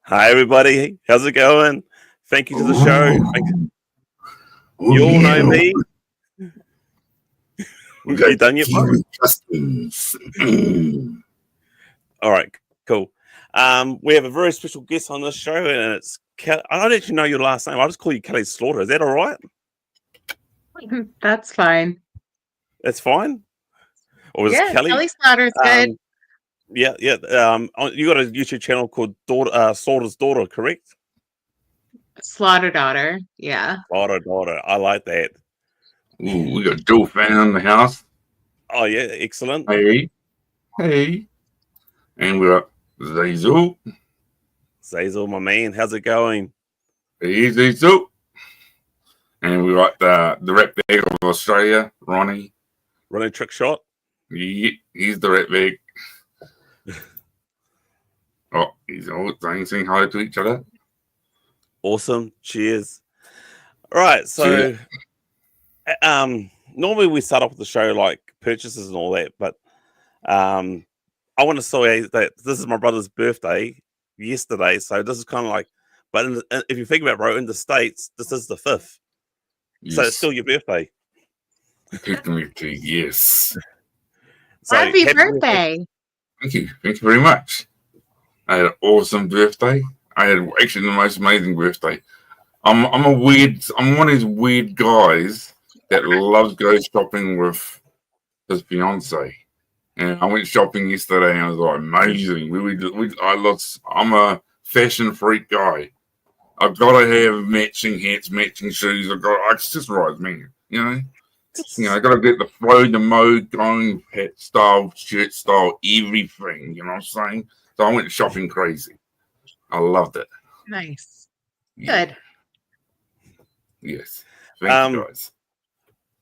Hi, everybody. How's it going? Thank you to the show. You all know me. You done yet, bro? All right, cool. We have a very special guest on this show, and it's I don't actually know your last name. I'll just call you Kelly Slaughter. Is that all right? That's fine. That's fine? Or was it Kelly? Kelly Slaughter's good. Yeah. You got a YouTube channel called Slaughter's Daughter, correct? Slaughter Daughter, yeah. Slaughter Daughter. I like that. Ooh, we got gijoefamily in the house. Oh, yeah. Excellent. Hey. And we got Zazel. Zazel, my man. How's it going? Hey, Zazel. And we got the rat bag of Australia, Ronnie. Ronnie Trick Shot? Yeah, he's the rat bag. Oh, he's all saying hi to each other. Awesome. Cheers. All right. So, normally we start off with the show like purchases and all that, but I want to say that this is my brother's birthday yesterday. So this is kind of like, but if you think about it, bro, in the States, this is the 5th. Yes. So it's still your birthday. Yes. So, happy birthday. Thank you very much. I had an awesome birthday. I had actually the most amazing birthday. I'm one of these weird guys that loves go shopping with his fiance. And I went shopping yesterday and it was like amazing. I'm a fashion freak guy. I've got to have matching hats, matching shoes. It's just right, man. You know, I got to get the flow, the mode going, hat style, shirt style, everything. You know what I'm saying? So I went shopping crazy. I loved it. Nice. Yeah. Good. Yes. Thank you guys.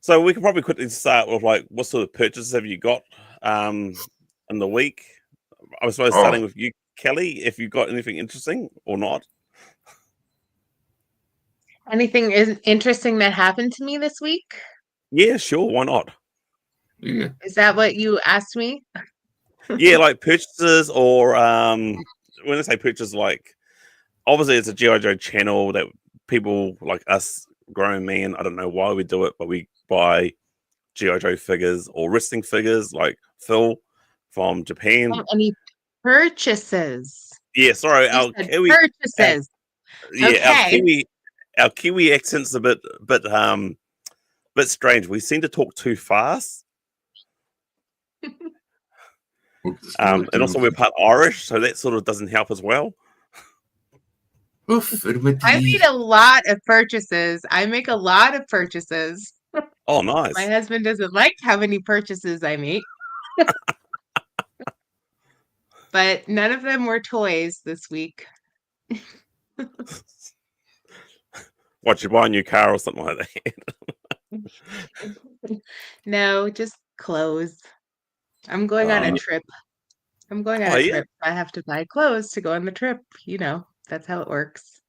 So we can probably quickly start with like, what sort of purchases have you got in the week? I suppose starting with you, Kelly, if you got anything interesting or not. Anything interesting that happened to me this week? Yeah, sure. Why not? Yeah. Is that what you asked me? Yeah, like purchases or when I say purchases, like obviously it's a G.I. Joe channel that people like us grown men, I don't know why we do it, but we buy G.I. Joe figures or wrestling figures like Phil from Japan. Any purchases? Yeah, sorry, our Kiwi purchases. Our Kiwi accent's a bit strange. We seem to talk too fast. And also we're part Irish, so that sort of doesn't help as well. I made a lot of purchases. I make a lot of purchases. Oh, nice. My husband doesn't like how many purchases I make. But none of them were toys this week. What, you buy a new car or something like that? No, just clothes. I'm going on a trip. I'm going on a trip. I have to buy clothes to go on the trip. You know, that's how it works.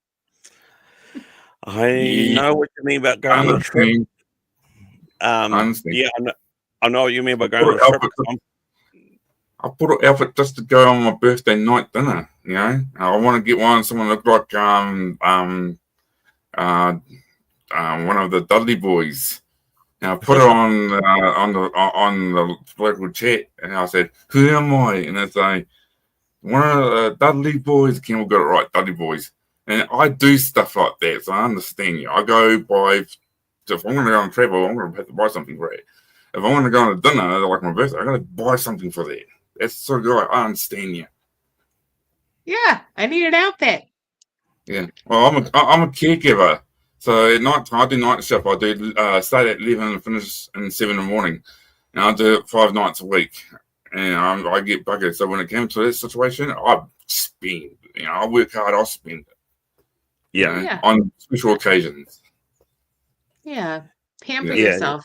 I know what you mean about going on a trip. Yeah, I know what you mean by going on a trip. I bought an outfit just to go on my birthday night dinner. You know, I want to get someone look like one of the Dudley boys. And I put it on the local chat, and I said, "Who am I?" And it's like one of the Dudley boys. Kim got it right, Dudley boys. And I do stuff like that, so I understand you. I go buy. If I'm going to go on travel, I'm going to have to buy something for it. If I want to go on a dinner like my birthday, I'm going to buy something for that. That's sort of like I understand you. Yeah, I need an outfit. Yeah, well, I'm a caregiver. So at night time, I do night shift. I do start at 11 and finish at 7 in the morning. And I do it 5 nights a week. And I get buggered. So when it came to this situation, I spend. I work hard, I'll spend it. Yeah. On special occasions. Yeah. Pamper yourself.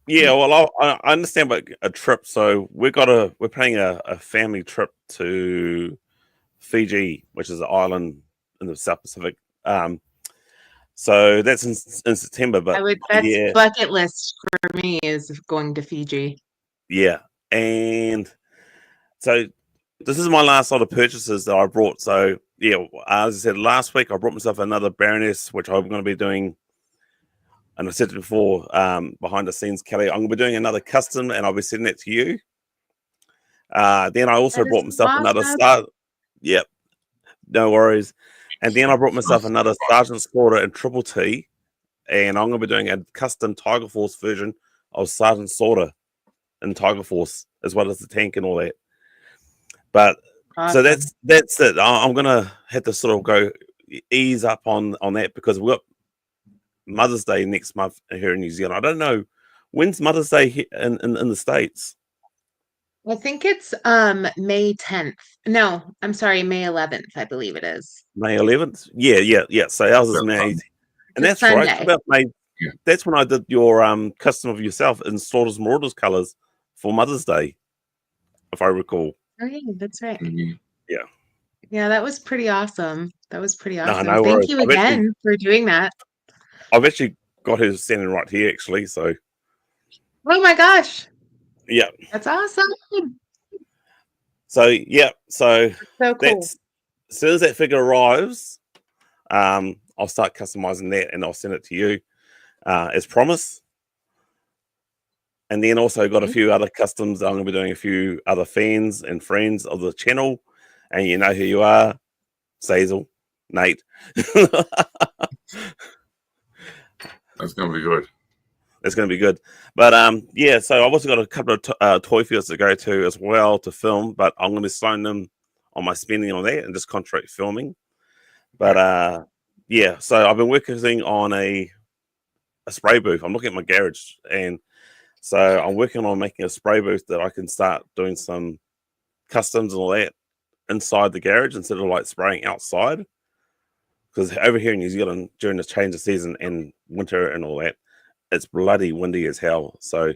Yeah, well, I understand about a trip. So we're planning a family trip to Fiji, which is an island in the South Pacific. So that's in September, but that's bucket list for me is going to Fiji. Yeah, and so this is my last lot of purchases that I brought. So yeah, as I said last week, I brought myself another Baroness, which I'm going to be doing. And I said it before, behind the scenes, Kelly, I'm going to be doing another custom, and I'll be sending it to you. Then I also That is brought myself another awesome. star. Yep, no worries. And then I brought myself another Sergeant Slaughter and Triple T, and I'm going to be doing a custom Tigerforce version of Sergeant Slaughter and Tigerforce, as well as the tank and all that. But so Awesome. that's it. I'm going to have to sort of go ease up on that, because we've got Mother's Day next month here in New Zealand. I don't know, when's Mother's Day in the States? I think it's May 10th. No, I'm sorry, May 11th, I believe it is. May 11th? Yeah. So ours is May 8th. And It's that's right. Sunday. About May. Yeah. That's when I did your custom of yourself in Slaughters Marauders colors for Mother's Day, if I recall. Oh yeah, that's right. Mm-hmm. Yeah. Yeah, that was pretty awesome. That was pretty awesome. No Thank worries. you again for doing that. I've actually got her standing right here, actually. So. Oh my gosh. Yeah. That's awesome. So yeah. So cool. As soon as that figure arrives, I'll start customizing that, and I'll send it to you as promised. And then also got a few other customs. I'm going to be doing a few other fans and friends of the channel, and you know who you are, Sazel, Nate. That's going to be good. It's going to be good. But yeah, so I've also got a couple of toy fields to go to as well to film, but I'm going to be slowing them on my spending on that and just contract filming. But yeah, so I've been working on a spray booth. I'm looking at my garage, and so I'm working on making a spray booth that I can start doing some customs and all that inside the garage instead of like spraying outside. Because over here in New Zealand, during the change of season and winter and all that, it's bloody windy as hell. So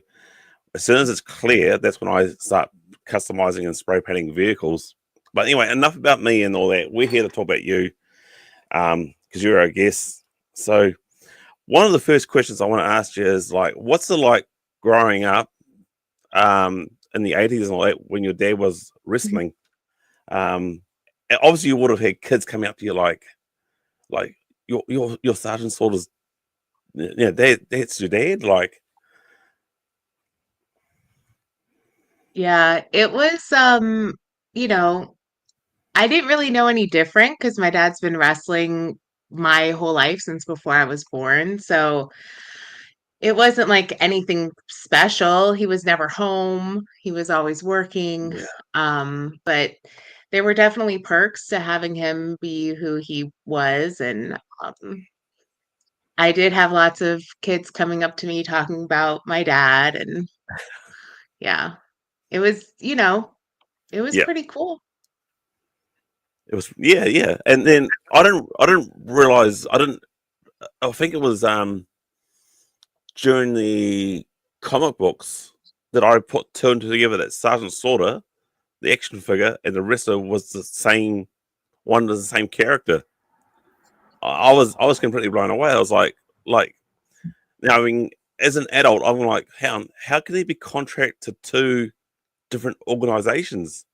as soon as it's clear, that's when I start customizing and spray painting vehicles. But anyway, enough about me and all that. We're here to talk about you, because you're our guest. So one of the first questions I want to ask you is like, what's it like growing up in the 80s and all that when your dad was wrestling? Obviously you would have had kids coming up to you like your Sergeant Slaughter's, that's your dad, like. Yeah, it was I didn't really know any different because my dad's been wrestling my whole life since before I was born. So it wasn't like anything special. He was never home. He was always working. But there were definitely perks to having him be who he was. And I did have lots of kids coming up to me talking about my dad. And yeah, it was, it was pretty cool. It was, yeah. And then I didn't realize, I think it was during the comic books that I put two and two together that Sergeant Slaughter, the action figure, and the wrestler was the same one, was the same character. I was completely blown away. I was like, now, I mean, as an adult, I'm like, how can he be contracted to two different organizations?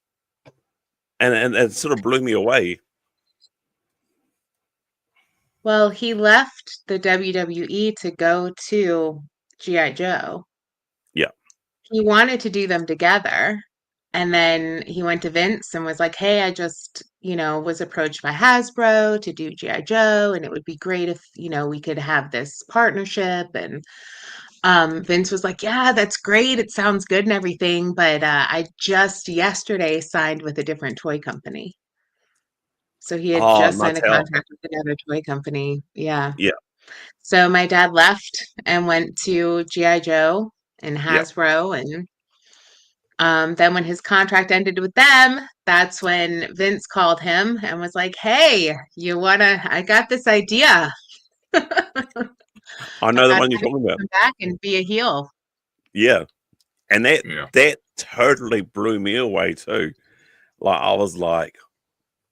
And it sort of blew me away. Well, he left the WWE to go to G.I. Joe. Yeah. He wanted to do them together. And then he went to Vince and was like, hey, I just, was approached by Hasbro to do G.I. Joe. And it would be great if, we could have this partnership. And Vince was like, yeah, that's great. It sounds good and everything. But I just yesterday signed with a different toy company. So he had just signed a contract with another toy company. Yeah. Yeah. So my dad left and went to G.I. Joe and Hasbro. And then when his contract ended with them, that's when Vince called him and was like, hey, I got this idea. I know the one you're talking about. Come back and be a heel. Yeah. And that totally blew me away too. Like, I was like,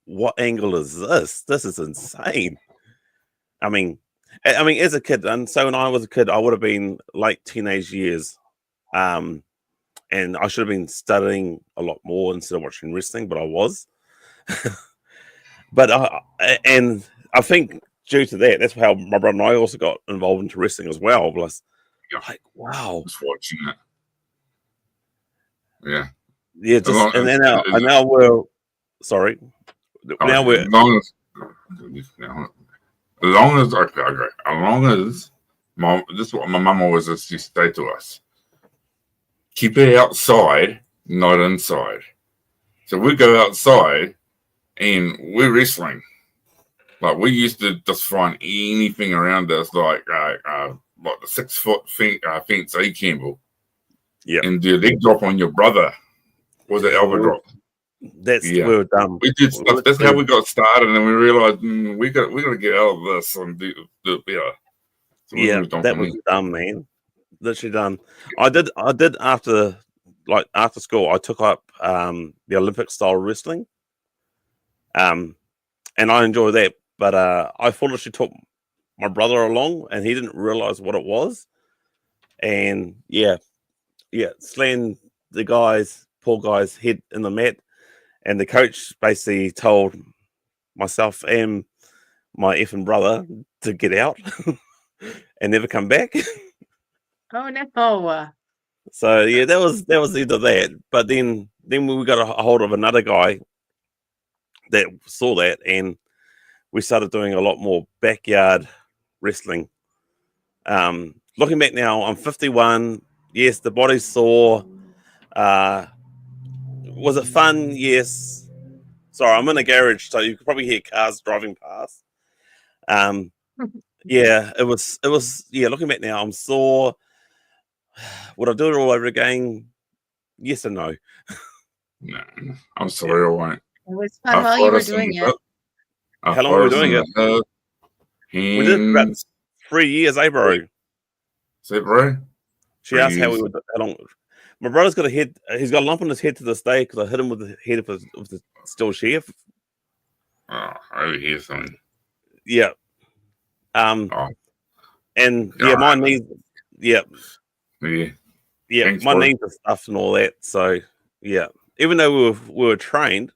what angle is this? This is insane. I mean, as a kid, and so when I was a kid, I would have been late teenage years. And I should have been studying a lot more instead of watching wrestling, but I was. But and I think due to that, that's how my brother and I also got involved into wrestling as well. Plus, like, wow, Just watching it. Yeah. Yeah, just and now we're sorry. Now we're as long as okay. As long as mom, this is what my mum always used to say to us: keep it outside, not inside. So we go outside and we're wrestling. Like we used to just find anything around us, like the 6 foot fence A Campbell. Yeah, and do a leg drop on your brother. Was it elbow drop? That's we were done. We did stuff. That's how we got started, and then we realized we got to get out of this and do it better. So that was done, man. Literally done. I did after school. I took up the Olympic style wrestling, and I enjoy that. But I foolishly took my brother along, and he didn't realize what it was, and slammed the poor guy's head in the mat, and the coach basically told myself and my effing brother to get out and never come back. Oh no! So that was either that, but then we got a hold of another guy that saw that, and we started doing a lot more backyard wrestling. Looking back now, I'm 51. Yes, the body's sore. Was it fun? Yes. Sorry, I'm in a garage, so you could probably hear cars driving past. It was. Yeah, looking back now, I'm sore. Would I do it all over again? Yes and no. No, I'm sorry, I won't. It was fun while you were doing it. How long were we doing it? We did it about 3 years, bro? Is it, bro? She asked how long. My brother's got a head. He's got a lump on his head to this day because I hit him with the head of the steel chef. Oh, I hear something. Yeah. And my knees. Yeah. Yeah. Thanks, my bro. knees are stuffed and all that. So yeah. Even though we were trained,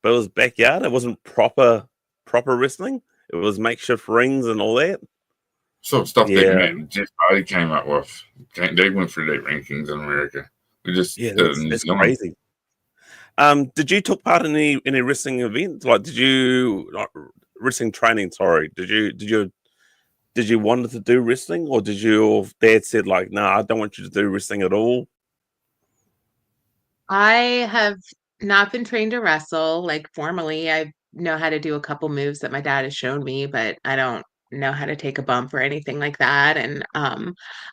but it was backyard. It wasn't proper wrestling. It was makeshift rings and all that. Sort of stuff that Jeff Hardy came up with. They went through their rankings in America. We just that's crazy. Did you take part in any wrestling events? Like, did you wrestling training? Sorry, did you want to do wrestling, or did your dad said like, "No, I don't want you to do wrestling at all"? I have not been trained to wrestle like formally. I know how to do a couple moves that my dad has shown me, but I don't know how to take a bump or anything like that. And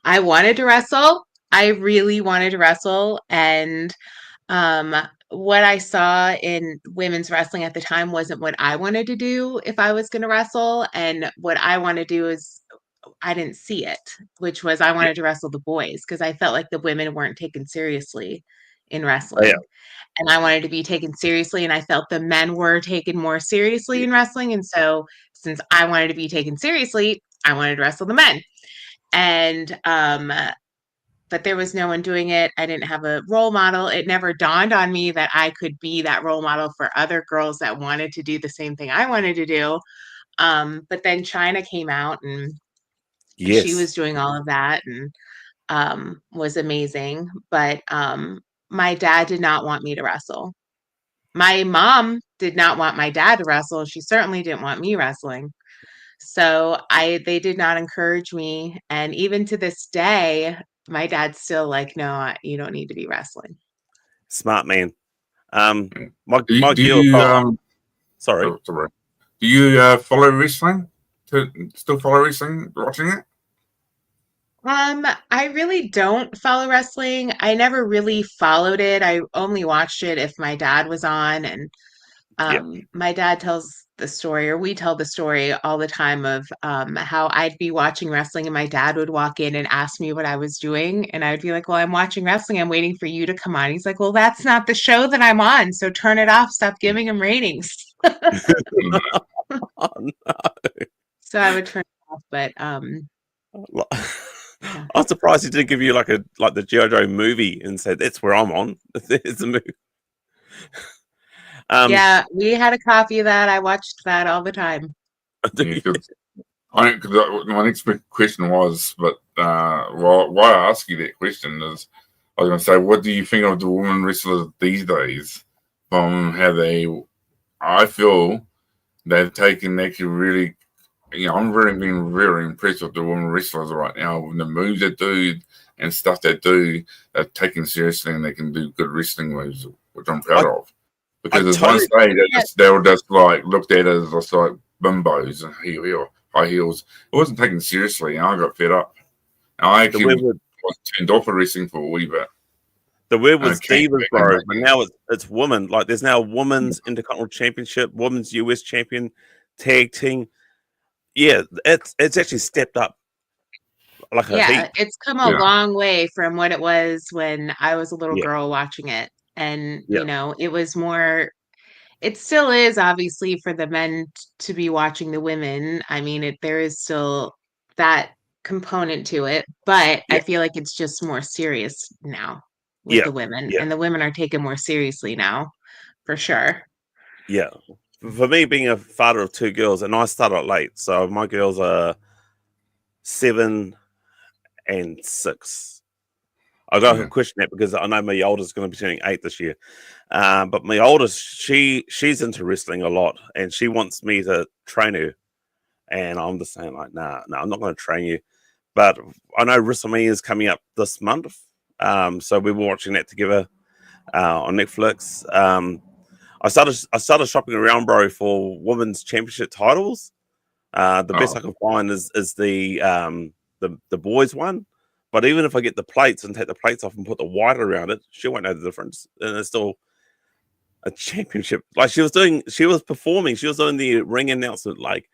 I wanted to wrestle. I really wanted to wrestle. And what I saw in women's wrestling at the time wasn't what I wanted to do if I was going to wrestle. And what I want to do is I didn't see it, which was I wanted to wrestle the boys because I felt like the women weren't taken seriously in wrestling. And I wanted to be taken seriously, and I felt the men were taken more seriously in wrestling. And so since I wanted to be taken seriously, I wanted to wrestle the men. And but there was no one doing it. I didn't have a role model. It never dawned on me that I could be that role model for other girls that wanted to do the same thing I wanted to do. But then China came out, and she was doing all of that and was amazing. But my dad did not want me to wrestle. My mom did not want my dad to wrestle. She certainly didn't want me wrestling. So they did not encourage me. And even to this day, my dad's still like, no, you don't need to be wrestling. Smart man. Sorry. Do you follow wrestling? Still follow wrestling? Watching it? I really don't follow wrestling. I never really followed it. I only watched it if my dad was on, and my dad tells the story, or we tell the story all the time of how I'd be watching wrestling and my dad would walk in and ask me what I was doing, and I'd be like, well, I'm watching wrestling. I'm waiting for you to come on. He's like, well, that's not the show that I'm on, so turn it off. Stop giving him ratings. Oh, no. So I would turn it off, but I'm surprised he didn't give you like the GIJoe movie and said that's where I'm on. It's a movie. Yeah, we had a copy of that. I watched that all the time. Yeah, my next question was, but why I ask you that question is, I was going to say, what do you think of the women wrestlers these days? From how I feel they've taken actually really, I'm being very impressed with the women wrestlers right now. With the moves they do and stuff they do, they're taken seriously and they can do good wrestling moves, which I'm proud of. Because there's one stage they were just like looked at as just like bimbos and high heels. It wasn't taken seriously, and I got fed up. And I actually was turned off of wrestling for a wee bit. The word was divas, bro, but now it's women. Like there's now women's Intercontinental Championship, women's US Champion, tag team. Yeah, it's actually stepped up. Like it's come a long way from what it was when I was a little girl watching it. And, it was more, it still is obviously for the men to be watching the women. I mean, there is still that component to it, but I feel like it's just more serious now with the women, and the women are taken more seriously now, for sure. Yeah. For me, being a father of 2 girls, and I started late, so my girls are 7 and 6. I got to question that because I know my oldest is going to be turning 8 this year. But my oldest, she's into wrestling a lot, and she wants me to train her. And I'm just saying, like, nah, I'm not going to train you. But I know WrestleMania is coming up this month, so we were watching that together on Netflix. I started shopping around, bro, for women's championship titles. The best I can find is the boys one. But even if I get the plates and take the plates off and put the white around it, she won't know the difference. And it's still a championship. Like she was performing, she was doing the ring announcement, like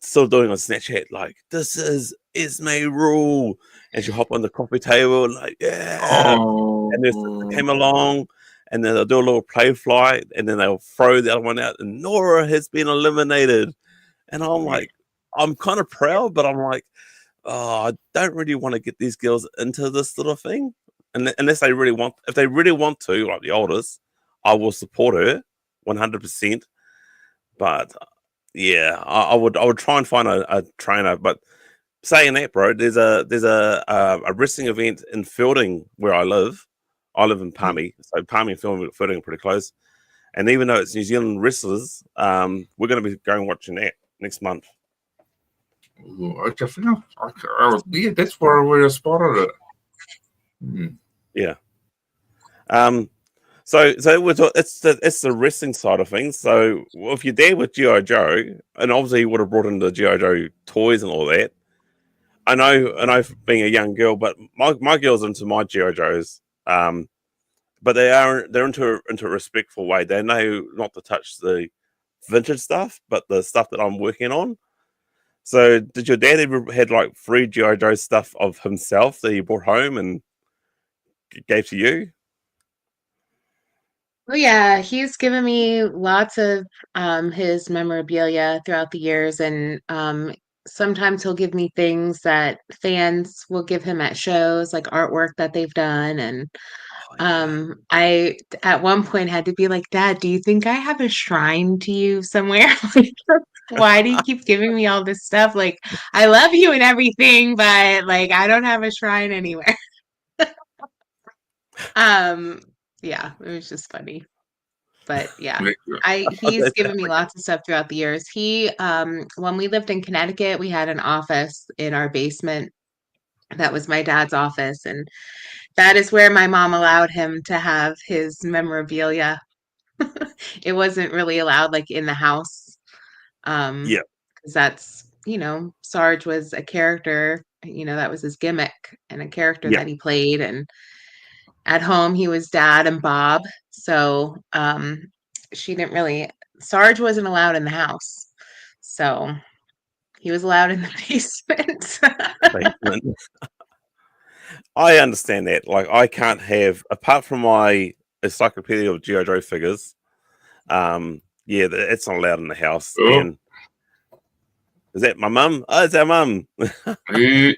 still doing on Snapchat, like, this is Ismay Rule. And she hop on the coffee table, like, and then came along, and then they'll do a little play flight, and then they'll throw the other one out, and Nora has been eliminated. And I'm like, I'm kind of proud, but I'm like, I don't really want to get these girls into this sort of thing. And unless they really want, if they really want to, like the oldest, I will support her 100%. But yeah, I would try and find a trainer. But saying that, bro, there's a wrestling event in Fielding where I live. I live in Palmy, so Palmy and Fielding are pretty close. And even though it's New Zealand wrestlers, we're going to be going watching that next month. That's where we spotted it. Yeah. So it's the wrestling side of things. So if you're there with G.I. Joe, and obviously you would have brought in the G.I. Joe toys and all that. I know being a young girl, but my girl's into my G.I. Joes. But they're into a respectful way. They know not to touch the vintage stuff, but the stuff that I'm working on. So did your dad ever had like free G.I. Joe stuff of himself that he brought home and gave to you? Oh yeah, he's given me lots of his memorabilia throughout the years, and sometimes he'll give me things that fans will give him at shows, like artwork that they've done. And I at one point had to be like, Dad, do you think I have a shrine to you somewhere? Like, why do you keep giving me all this stuff? Like, I love you and everything, but like I don't have a shrine anywhere. Yeah, it was just funny. But yeah, he's given me lots of stuff throughout the years. He when we lived in Connecticut, we had an office in our basement. That was my dad's office, and that is where my mom allowed him to have his memorabilia. It wasn't really allowed like in the house. Because that's, Sarge was a character, that was his gimmick and a character that he played. And at home, he was Dad and Bob. So Sarge wasn't allowed in the house. So he was allowed in the basement. I understand that. Like, I can't have, apart from my encyclopedia of G.I. Joe figures, it's not allowed in the house. Oh. And is that my mum? Oh, it's our mum. Hey,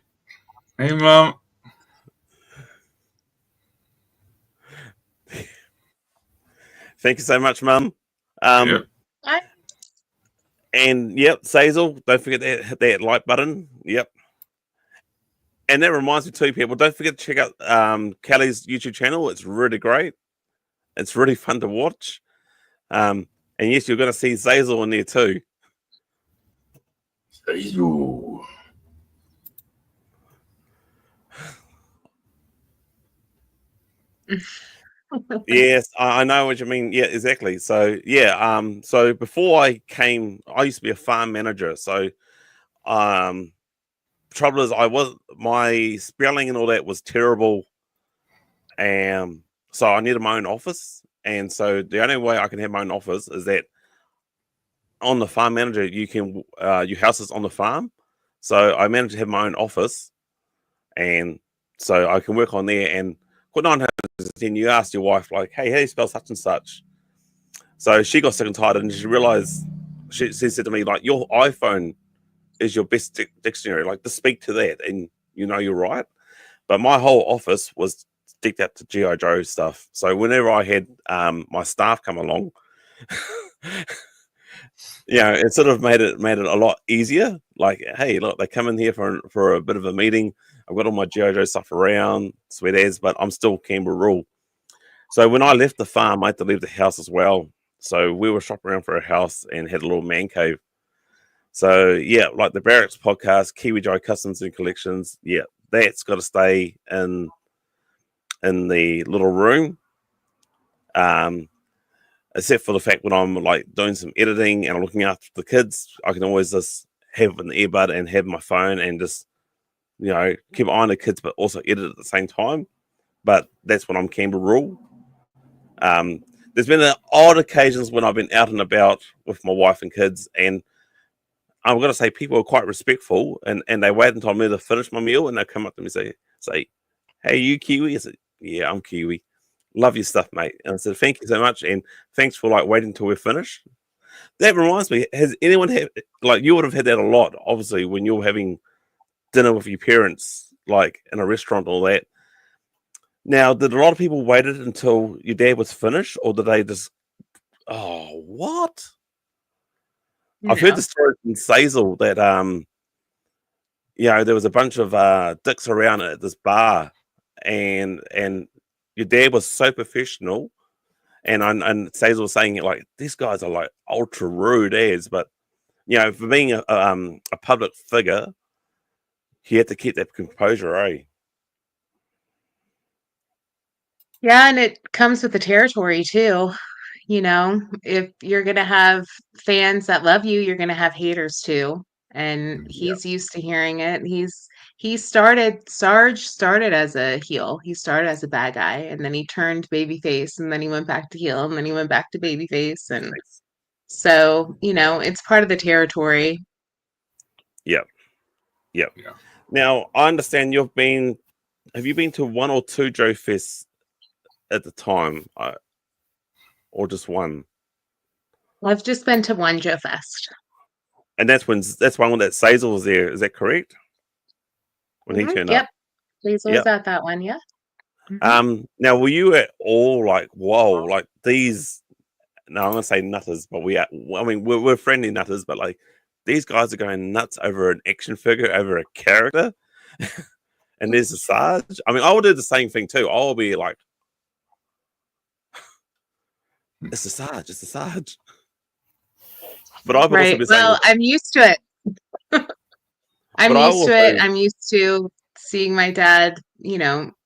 Mum. Thank you so much, Mum. Yep. And yep, Sazel, don't forget to hit that like button. Yep. And that reminds me too, people, don't forget to check out Kelly's YouTube channel. It's really great. It's really fun to watch. And yes, you're going to see Zazel in there too. Zazel. Yes, I know what you mean. Yeah, exactly. So yeah, so before I came, I used to be a farm manager. So trouble is my spelling and all that was terrible. And so I needed my own office. And so the only way I can have my own office is that on the farm manager, you can your house is on the farm. So I managed to have my own office, and so I can work on there. And quite 910, you asked your wife, like, hey, how do you spell such and such? So she got sick and tired, and she realized, she said to me, like, your iPhone is your best dictionary. Like, just speak to that, and you're right. But my whole office was decked out to G.I. Joe stuff. So whenever I had my staff come along, it sort of made it a lot easier. Like, hey, look, they come in here for a bit of a meeting. I've got all my G.I. Joe stuff around, sweet as, but I'm still Canberra rule. So when I left the farm, I had to leave the house as well. So we were shopping around for a house and had a little man cave. So yeah, like the Barracks Podcast, Kiwi Joe Customs and Collections, yeah, that's got to stay in the little room. Except for the fact when I'm like doing some editing and I'm looking after the kids, I can always just have an earbud and have my phone and just, keep an eye on the kids, but also edit at the same time. But that's when I'm Canberra rule. There's been odd occasions when I've been out and about with my wife and kids, and I'm going to say people are quite respectful, and they wait until I'm to finish my meal, and they come up to me and say, hey, you Kiwi? I said, yeah, I'm Kiwi. Love your stuff, mate. And I said, thank you so much, and thanks for like waiting until we're finished. That reminds me, has anyone had, like, you would have had that a lot, obviously, when you're having dinner with your parents, like in a restaurant and all that. Now, did a lot of people waited until your dad was finished, or did they just, oh, what? No. I've heard the story from Sazel that there was a bunch of dicks around at this bar, and your dad was so professional, and Sazel was saying it like, these guys are like ultra rude as, but for being a public figure, he had to keep that composure, eh? Yeah, and it comes with the territory too. If you're going to have fans that love you, you're going to have haters too. And he's used to hearing it. Sarge started as a heel. He started as a bad guy, and then he turned babyface, and then he went back to heel, and then he went back to babyface. And so, it's part of the territory. Yep. Yeah. Now, I understand have you been to one or two Joe Fests at the time, or just one? Well, I've just been to one Joe Fest. And that's one that Sazel was there. Is that correct? When he turned up. Yep. Sazel was at that one. Yeah. Mm-hmm. Now, were you at all like, whoa, like these? No, I'm gonna say nutters, but we're friendly nutters, but like these guys are going nuts over an action figure, over a character, and there's a Sarge. I mean, I will do the same thing too. I'll be like, it's a Sarge, it's a Sarge. But I've also been saying, I'm used to it. I'm used to seeing my dad,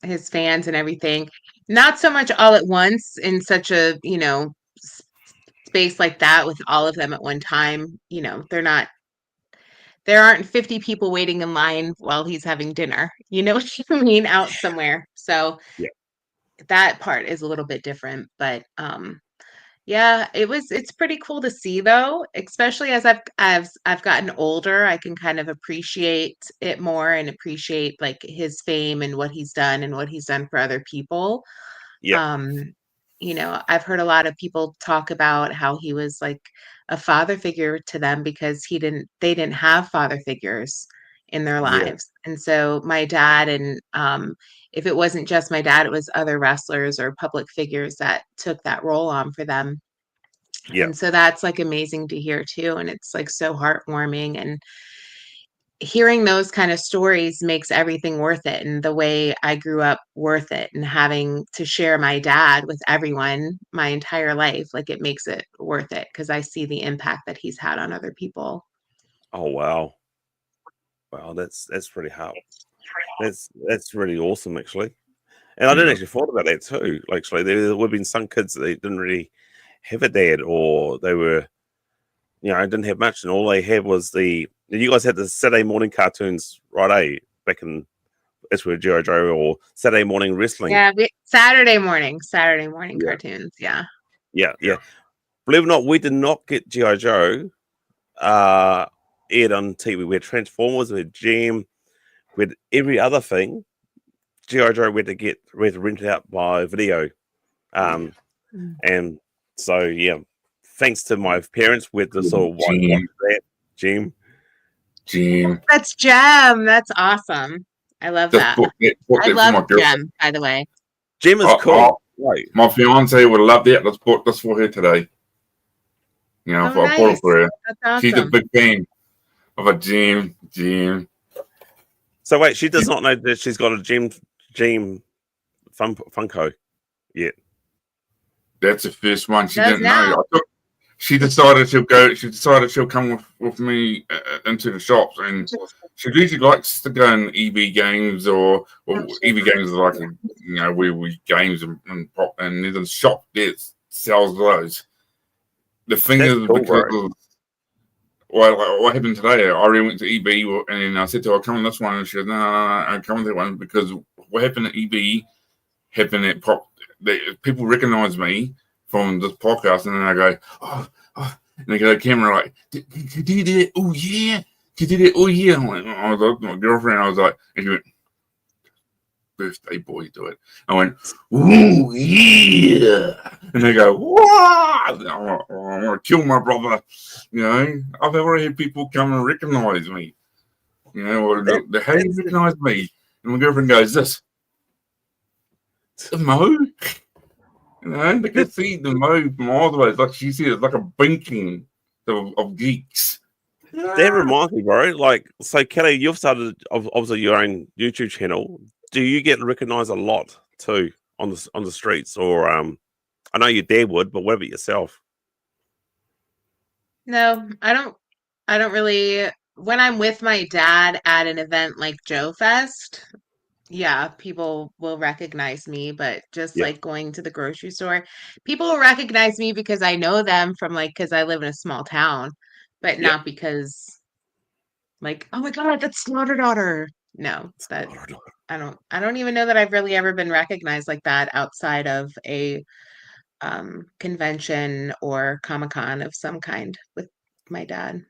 his fans and everything. Not so much all at once in such a, space like that with all of them at one time. There aren't 50 people waiting in line while he's having dinner. You know what I mean? Out somewhere. So that part is a little bit different, but yeah, it's pretty cool to see though, especially as I've gotten older. I can kind of appreciate it more and appreciate like his fame and what he's done for other people. I've heard a lot of people talk about how he was like a father figure to them because they didn't have father figures in their lives. And so my dad, and if it wasn't just my dad, it was other wrestlers or public figures that took that role on for them. Yeah. And so that's like amazing to hear too. And it's like so heartwarming, and hearing those kind of stories makes everything worth it. And the way I grew up worth it, and having to share my dad with everyone my entire life, like it makes it worth it, because I see the impact that he's had on other people. Oh, wow. Wow, that's pretty hard. That's really awesome, actually. And I didn't actually thought about that too. Actually, there would have been some kids that didn't really have a dad, or they were, didn't have much, and all they had was you guys had the Saturday morning cartoons, right? Back in, that's where Joe or Saturday morning wrestling. Yeah, Saturday morning cartoons. Yeah. Believe it or not, we did not get G.I. Joe aired on TV. We had Transformers, we had Jam, we had every other thing. G.I. Joe we had to rent it out by video. And so, thanks to my parents, we had to sort of watch that. Jam. That's Gem. That's awesome. I love that. I love Gem, by the way. Gem is cool. Right. My fiance would love that. Let's put this for her today. For her. That's awesome. She's a big fan of a Gem. So wait, she does not know that she's got a Gem Funko yet. That's the first one. She didn't know. She decided she'll go. She decided she'll come with me into the shops, and she usually likes to go in EB games or EB games are like where we games and pop, and there's a shop that sells those. The thing is, because what happened today? I already went to EB, and I said to her, "Come on this one," and she said, "No, I come on that one," because what happened at EB happened at Pop. People recognize me from this podcast, and then I go, oh, and they go to the camera like, "Did you do that? Oh yeah, you did it? Oh yeah." I was like, my girlfriend, I was like, and she went, "Birthday boy, do it." I went, "Oh yeah," and they go, "What?" I want to kill my brother. I've already had people come and recognize me. Or they hadn't recognized me, and my girlfriend goes, "This Mo." They can see the Mo from all the way. It's like she said, it's like a binking of geeks. That reminds me, bro. So Kelly, you've started obviously your own YouTube channel. Do you get recognized a lot too on the streets, or I know your dad would, but what about yourself? No, I don't really. When I'm with my dad at an event like Joe Fest, yeah, people will recognize me, but just like going to the grocery store, people will recognize me because I know them from because I live in a small town, but not because oh my God, that's Slaughter Daughter. No, I don't even know that I've really ever been recognized like that outside of a convention or Comic-Con of some kind with my dad.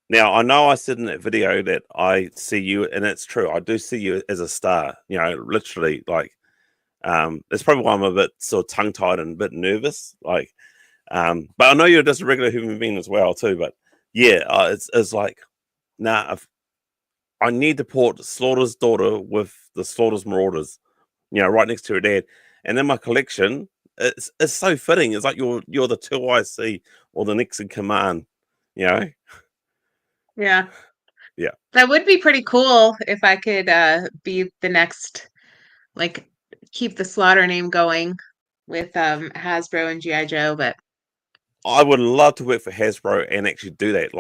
Now, I know I said in that video that I see you, and it's true. I do see you as a star, literally, it's probably why I'm a bit sort of tongue-tied and a bit nervous, but I know you're just a regular human being as well, too, but it's like, I need to put Slaughter's daughter with the Slaughter's Marauders, right next to her dad, and then my collection, it's so fitting. It's like you're the 2IC or the next in command, Yeah. Yeah. That would be pretty cool if I could be the next, keep the Slaughter name going with Hasbro and G.I. Joe, but I would love to work for Hasbro and actually do that.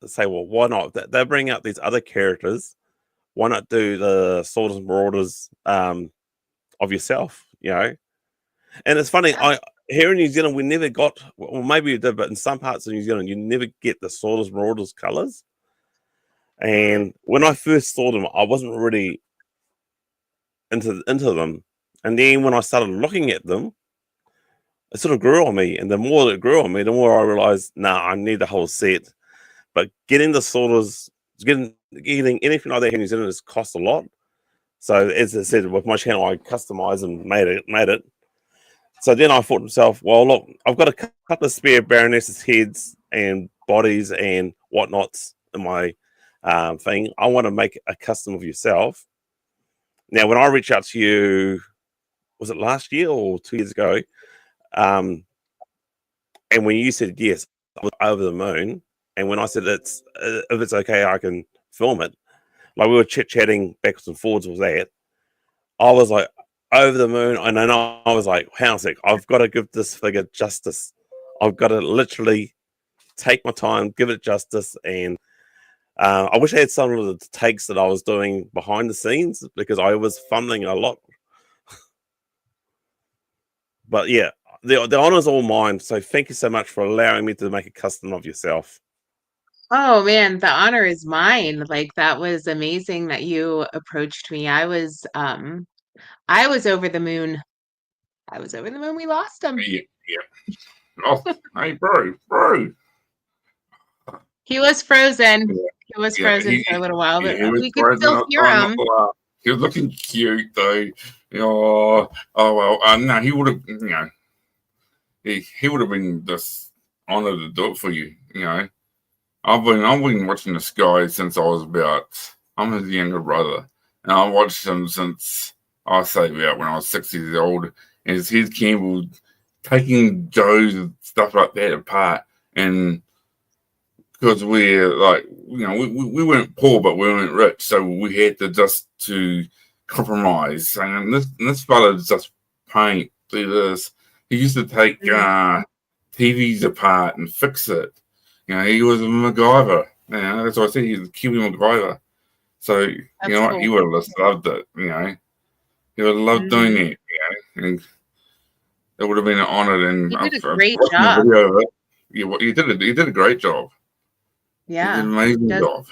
Say, well, why not? They bring out these other characters. Why not do the Slaughter's Marauders of yourself, And it's funny, here in New Zealand, we never got, well, maybe we did, but in some parts of New Zealand, you never get the Slaughter's Marauders colors. And when I first saw them, I wasn't really into them. And then when I started looking at them, it sort of grew on me. And the more it grew on me, the more I realized, I need the whole set. But getting the Slaughters, getting anything like that in New Zealand has cost a lot. So as I said, with my channel, I customized and made it. So then I thought to myself, well, look, I've got a couple of spare Baroness's heads and bodies and whatnots in my thing. I want to make a custom of yourself. Now, when I reached out to you, was it last year or 2 years ago? And when you said yes, I was over the moon. And when I said if it's okay, I can film it. Like we were chit-chatting backwards and forwards with that. I was like over the moon. And then I was like, hang on a sec, I've got to give this figure justice. I've got to literally take my time, give it justice. And I wish I had some of the takes that I was doing behind the scenes because I was fumbling a lot. But yeah, the honor's all mine. So thank you so much for allowing me to make a custom of yourself. Oh man, the honor is mine. Like that was amazing that you approached me. I was over the moon. I was over the moon. We lost him. Yeah. Oh, hey, bro. He was frozen. Yeah. He was frozen for a little while, but we could frozen still hear him. He was looking cute though. Oh well. No, he would have. He would have been just honored to do it for you. I've been watching this guy since I was I'm his younger brother, and I watched him since I say about when I was 6 years old. And it's his Campbell taking Joes and stuff like that apart, and because we're like, we weren't poor, but we weren't rich, so we had to compromise. And this fella just paint, do this. He used to take TVs apart and fix it. He was a MacGyver. That's what I said. He's a Kiwi MacGyver. So That's what? cool. He would have just loved it. He would have loved doing it. And it would have been an honor. And he did a great job. He did a great job. Yeah, he did an amazing job.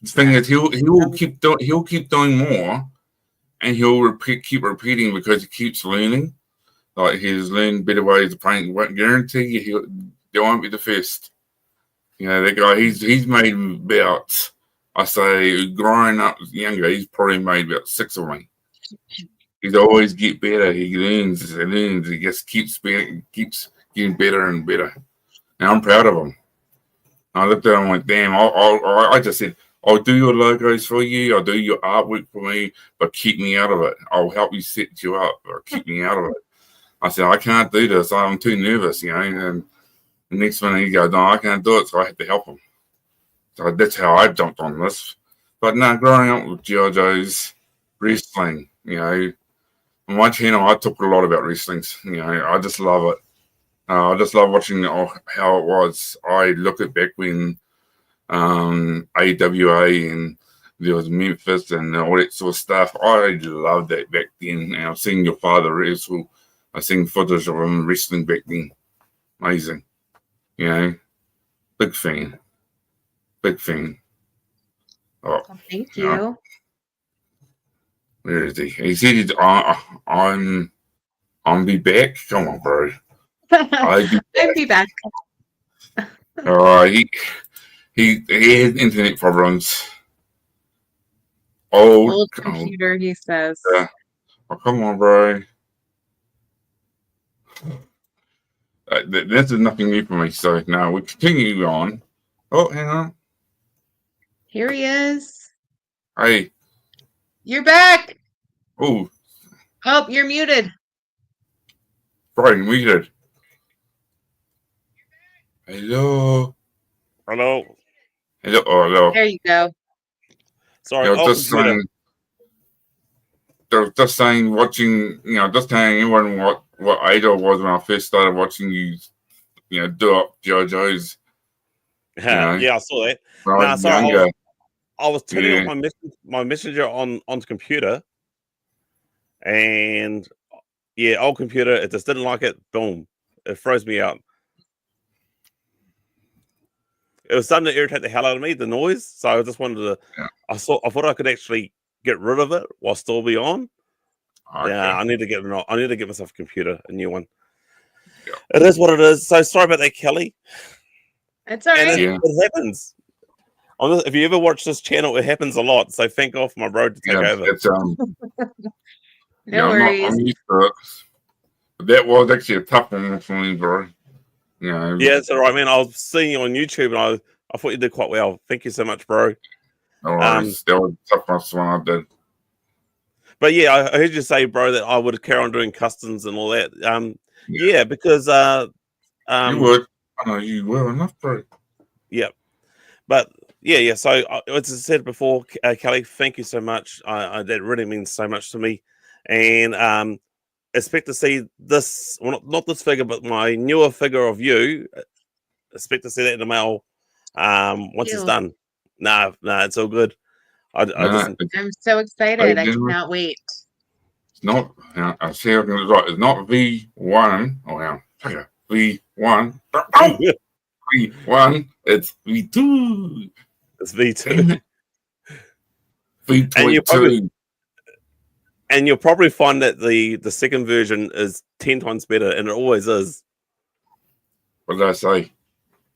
The thing is, he'll keep doing more, and he'll keep repeating because he keeps learning. Like he's learned better ways to paint. He won't guarantee you there won't be the first. That guy, he's made about, I say, growing up younger, he's probably made about 6 of me. He's always get better. He learns. He just keeps getting better and better. And I'm proud of him. I looked at him and went, damn, I just said, I'll do your logos for you. I'll do your artwork for me, but keep me out of it. I'll help you set you up, or keep me out of it. I said, I can't do this. I'm too nervous, And the next minute he goes, no, I can't do it. So I had to help him. So that's how I jumped on this. But no, growing up with G.I. Joe's, wrestling, on my channel, I talk a lot about wrestling. I just love it. I just love watching how it was. I look at back when AWA and there was Memphis and all that sort of stuff. I loved that back then. And I've seen your father wrestle. I've seen footage of him wrestling back then. Amazing. Big fan. Oh, thank you. Where is he? He said I'm be back. Come on, bro. I'd be back. He had internet problems. Old computer, he says. Oh, come on, bro. This is nothing new for me. So now we continue on. Oh, hang on. Here he is. Hey. You're back. Oh, you're muted. Brian, muted. Hello. Hello. Oh, hello. There you go. Sorry, just saying, watching, just telling everyone what Ada was when I first started watching you, do up G.I. Joe's. Yeah, I saw that. I was turning off my messenger onto the computer, and old computer, it just didn't like it. Boom, it froze me out. It was something to irritate the hell out of me, the noise. So I just wanted to. Yeah. I thought I could actually get rid of it while still be on. Okay. Yeah, I need to get myself a computer, a new one. Yeah. It is what it is. So sorry about that, Kelly. It's all right. It happens. If you ever watch this channel, it happens a lot. So thank God for my bro to take over. It's, no worries. I'm used to it. But that was actually a tough one for me, bro. Yeah, it's all right, man. I was seeing you on YouTube, and I thought you did quite well. Thank you so much, bro. No worries. That was the toughest one I did. But yeah, I heard you say, bro, that I would carry on doing customs and all that. Yeah, because you would. I know you will enough, bro. Yeah, but yeah. So as I said before, Kelly, thank you so much. That really means so much to me, and expect to see this. Well, not this figure, but my newer figure of you. Expect to see that in the mail once it's done. Nah, it's all good. I'm so excited. I cannot wait. It's not. I see. It's not V1. Oh yeah, V1. V1. It's V2. It's V2. V2. And you'll probably find that the second version is 10 times better, and it always is. What did I say?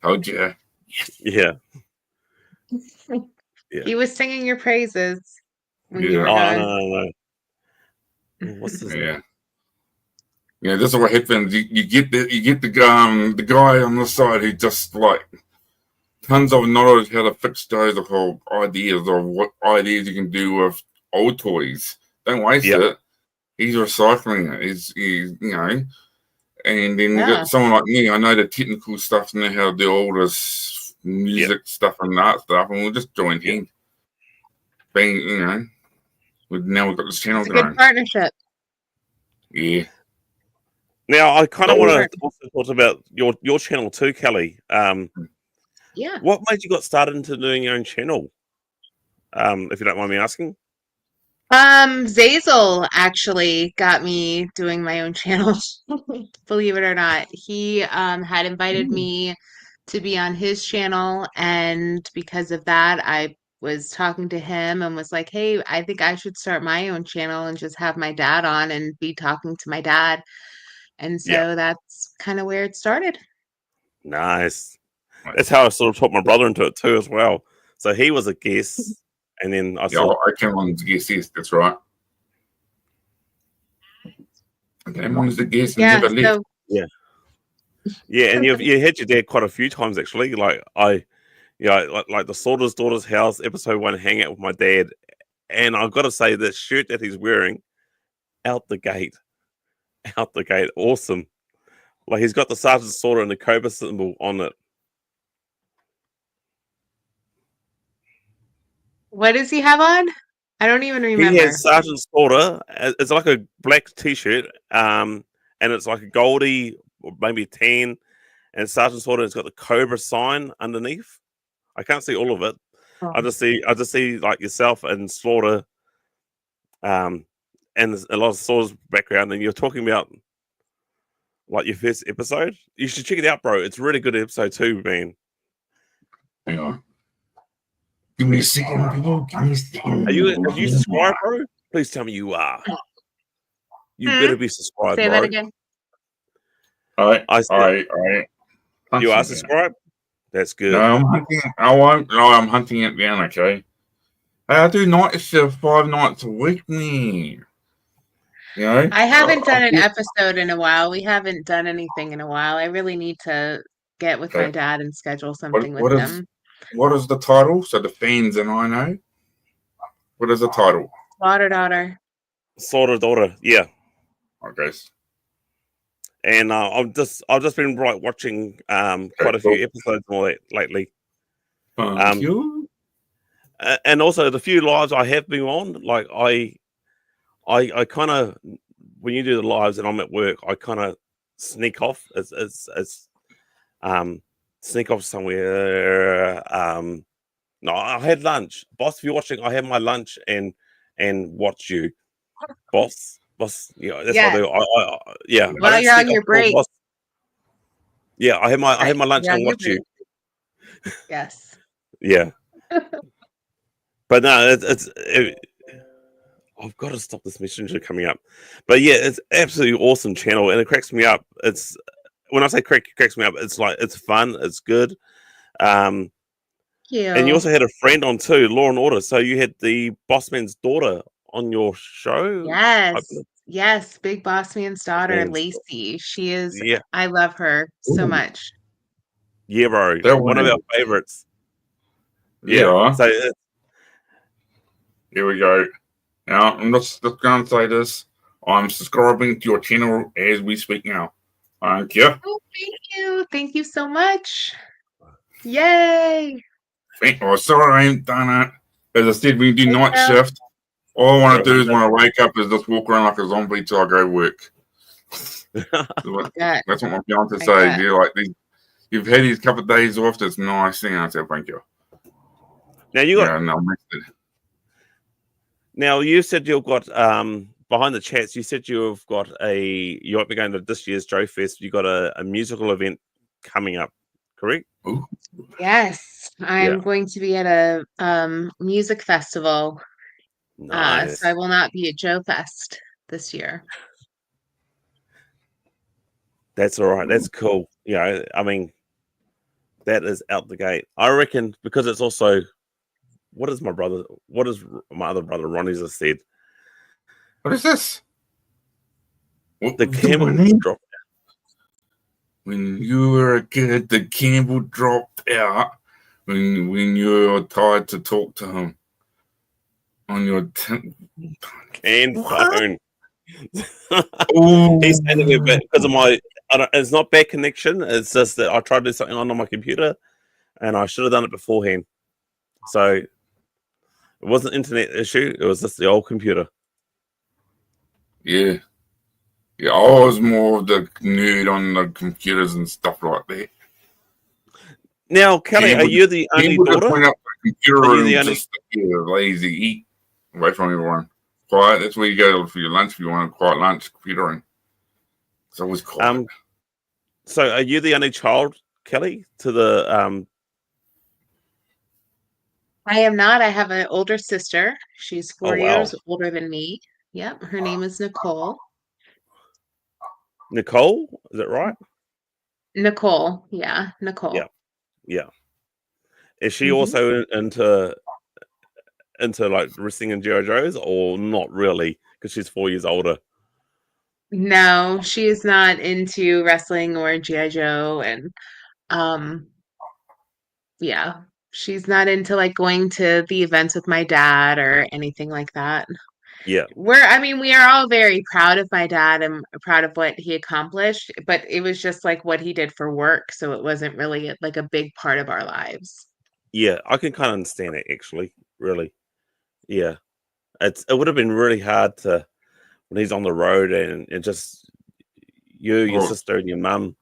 Told you. Yeah. He was singing your praises. No. What's this? Yeah. Yeah, this is what happens. You get the guy on the side who just like tons of knowledge how to fix those whole ideas of what ideas you can do with old toys. Don't waste it. He's recycling it. He's you know. And then you got someone like me. I know the technical stuff and how to do all this music stuff and art stuff, and we'll just join hands. Being, you know, now we've got this channel going. Good partnership. Yeah. Now I kind of want to also talk about your channel too, Kelly. Yeah. What made you got started into doing your own channel? If you don't mind me asking. Zazel actually got me doing my own channel. Believe it or not. He had invited me to be on his channel, and because of that, I was talking to him and was like, hey, I think I should start my own channel and just have my dad on and be talking to my dad. And so that's kind of where it started. Nice. That's how I sort of taught my brother into it too as well. So he was a guest, and then I came on as a guest. Yes, that's right. I came on as a guest and never left. Yeah, and you had your dad quite a few times actually. Like like the Sorter's Daughter's House episode 1 hangout with my dad, and I've got to say that shirt that he's wearing, out the gate, awesome. Like he's got the Sergeant Sorter and the cobra symbol on it. What does he have on? I don't even remember. He has Sergeant Sorter. It's like a black t-shirt, and it's like a goldie or maybe tan, and Sergeant Sorter has got the cobra sign underneath. I can't see all of it. I just see like yourself and Slaughter, and there's a lot of Slaughter's background, and you're talking about like your first episode. You should check it out, bro. It's a really good episode too, man. Hang on. Give me a second, people. Give me a second. Are you subscribed, bro? Please tell me you are. You better be subscribed, Say bro. that again. All right. You are subscribed? That's good. No, I'm hunting. I won't. No, I'm hunting it down. Okay. I do night shift 5 nights a week, man. You know. I haven't done an episode in a while. We haven't done anything in a while. I really need to get with my dad and schedule something with him. What is the title? So the fans and I know. What is the title? Slaughter Daughter. Yeah. Okay. And I've just been watching quite a few episodes more lately. Thank you. And also the few lives I have been on, like I kind of, when you do the lives and I'm at work, I kind of sneak off sneak off somewhere. No, I had lunch, boss. If you're watching, I had my lunch and watch you, boss. You know, that's what I do. While you're on your break. Yeah, I had my lunch and watch you. Yes. Yeah. But no, I've got to stop this messenger coming up. But yeah, it's absolutely awesome channel, and it cracks me up. It's when I say cracks me up, it's like it's fun, it's good. And you also had a friend on too, Law and Order. So you had the Bossman's daughter on your show. Yes, Big Boss Man's daughter, Lacey. She is. I love her so much. Yeah, bro. One of our favorites. Yeah. So Here we go. Now, I'm just going to say this. I'm subscribing to your channel as we speak now. Thank you. Oh, thank you. Thank you so much. Yay. Oh, sorry I ain't done it. As I said, when you do night shift, all I want to do is when I wake up is just walk around like a zombie till I go work. That's what my fiance says. You're like, you've had these couple of days off. That's nice thing. I said, thank you. Now you got. Now you said you've got behind the chats. You said you've got you might be going to this year's Joe Fest. You got a musical event coming up, correct? Ooh. Yes, I'm going to be at a music festival. Nice. So I will not be at Joe Fest this year. That's all right. That's cool. I mean, that is out the gate. I reckon because it's also what is my other brother Ronnie's has said? What is this? The camel dropped out. When you were a kid, the camel dropped out when you were tired to talk to him on your and phone. He's sending me back because of my. It's not bad connection. It's just that I tried to do something on my computer, and I should have done it beforehand. So it wasn't an internet issue. It was just the old computer. Yeah. Yeah, I was more of the nerd on the computers and stuff like that. Now, Kelly, are you the only daughter? Went up the computer room just lazy, eat away from everyone. Quiet. That's where you go for your lunch if you want a quiet lunch. Computer room. It's always quiet. So, are you the only child, Kelly? To the I am not. I have an older sister. She's 4 years older than me. Yep, her name is Nicole. Nicole, is that right? Nicole, yeah, Nicole. Yeah. Is she also into like wrestling and GioEs, or not really? Because she's 4 years older. No, she is not into wrestling or G.I. Joe, and yeah, she's not into like going to the events with my dad or anything like that. Yeah. We are all very proud of my dad and proud of what he accomplished, but it was just like what he did for work, so it wasn't really like a big part of our lives. Yeah, I can kind of understand it actually, really. Yeah. It would have been really hard to when he's on the road and just your sister and your mum.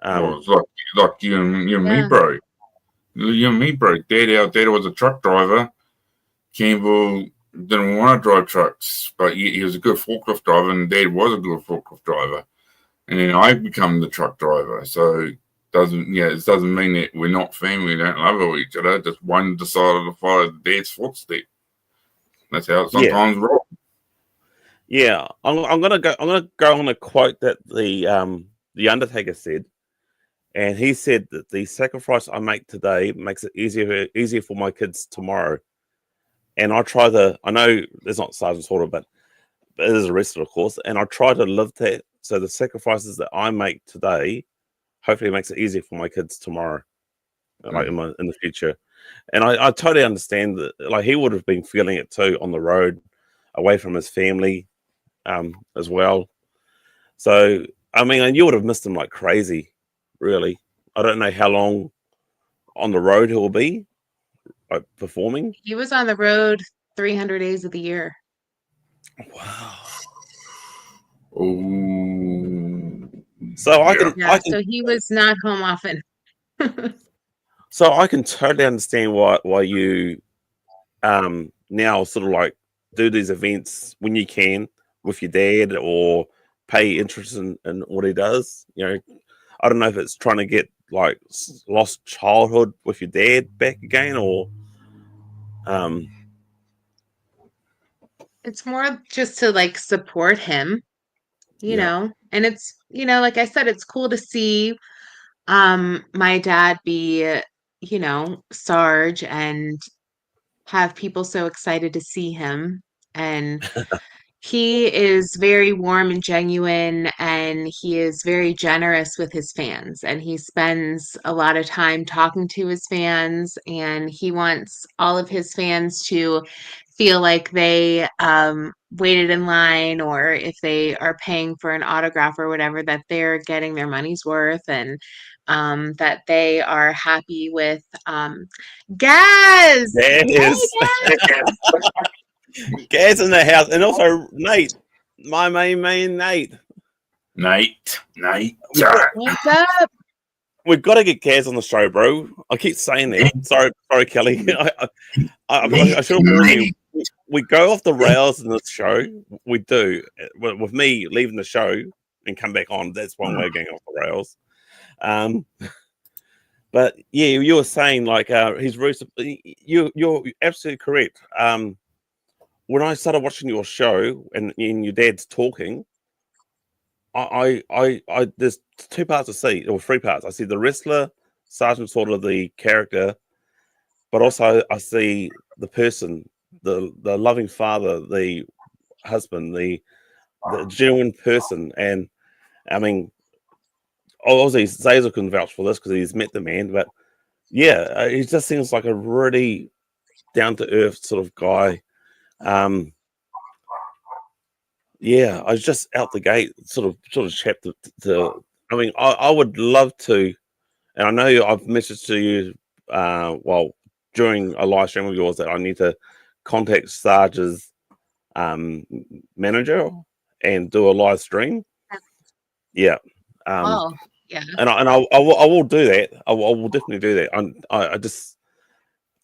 It's like you and me, bro. You and me, bro. Our dad was a truck driver. Campbell didn't want to drive trucks, but he was a good forklift driver, and Dad was a good forklift driver. And then I become the truck driver. So it doesn't mean that we're not family, we don't love each other. Just one decided to follow Dad's footsteps. That's how it sometimes rolls. Yeah, I'm gonna go on a quote that the Undertaker said, and he said that the sacrifice I make today makes it easier for my kids tomorrow. And I know there's not Sergeant Slaughter, but it is arrested, of course. And I try to live that. So the sacrifices that I make today, hopefully makes it easier for my kids tomorrow, like in the future. And I totally understand that. Like he would have been feeling it too on the road, away from his family, as well. So I mean, and you would have missed him like crazy, really. I don't know how long on the road he'll be. Like performing? He was on the road 300 days of the year. Wow. Oh. So so he was not home often. So I can totally understand why you now sort of like do these events when you can with your dad or pay interest in what he does. I don't know if it's trying to get like lost childhood with your dad back again or it's more just to like support him, you know, and it's, like I said, it's cool to see my dad be, Sarge and have people so excited to see him. And, He is very warm and genuine, and he is very generous with his fans. And he spends a lot of time talking to his fans, and he wants all of his fans to feel like they waited in line, or if they are paying for an autograph or whatever, that they're getting their money's worth, and that they are happy with Gaz. There it is. Gaz in the house, and also Nate, my main Nate. Nate. What's up? We've got to get Gaz on the show, bro. I keep saying that. Sorry, Kelly. I should have warned you. We go off the rails in this show. We do. With me leaving the show and come back on, that's one way of going off the rails. But yeah, you were saying like he's you're absolutely correct. When I started watching your show and your dad's talking, I there's 2 parts to see, or 3 parts. I see the wrestler, Sergeant, sort of the character, but also I see the person, the loving father, the husband, the genuine person. And I mean, obviously Zazel can vouch for this because he's met the man, but yeah, he just seems like a really down to earth sort of guy. Yeah, I was just out the gate, sort of chapter to I mean, I would love to, and I know I've messaged to you, during a live stream of yours that I need to contact Sarge's manager and do a live stream. Yeah. Yeah. And I will do that. I will definitely do that.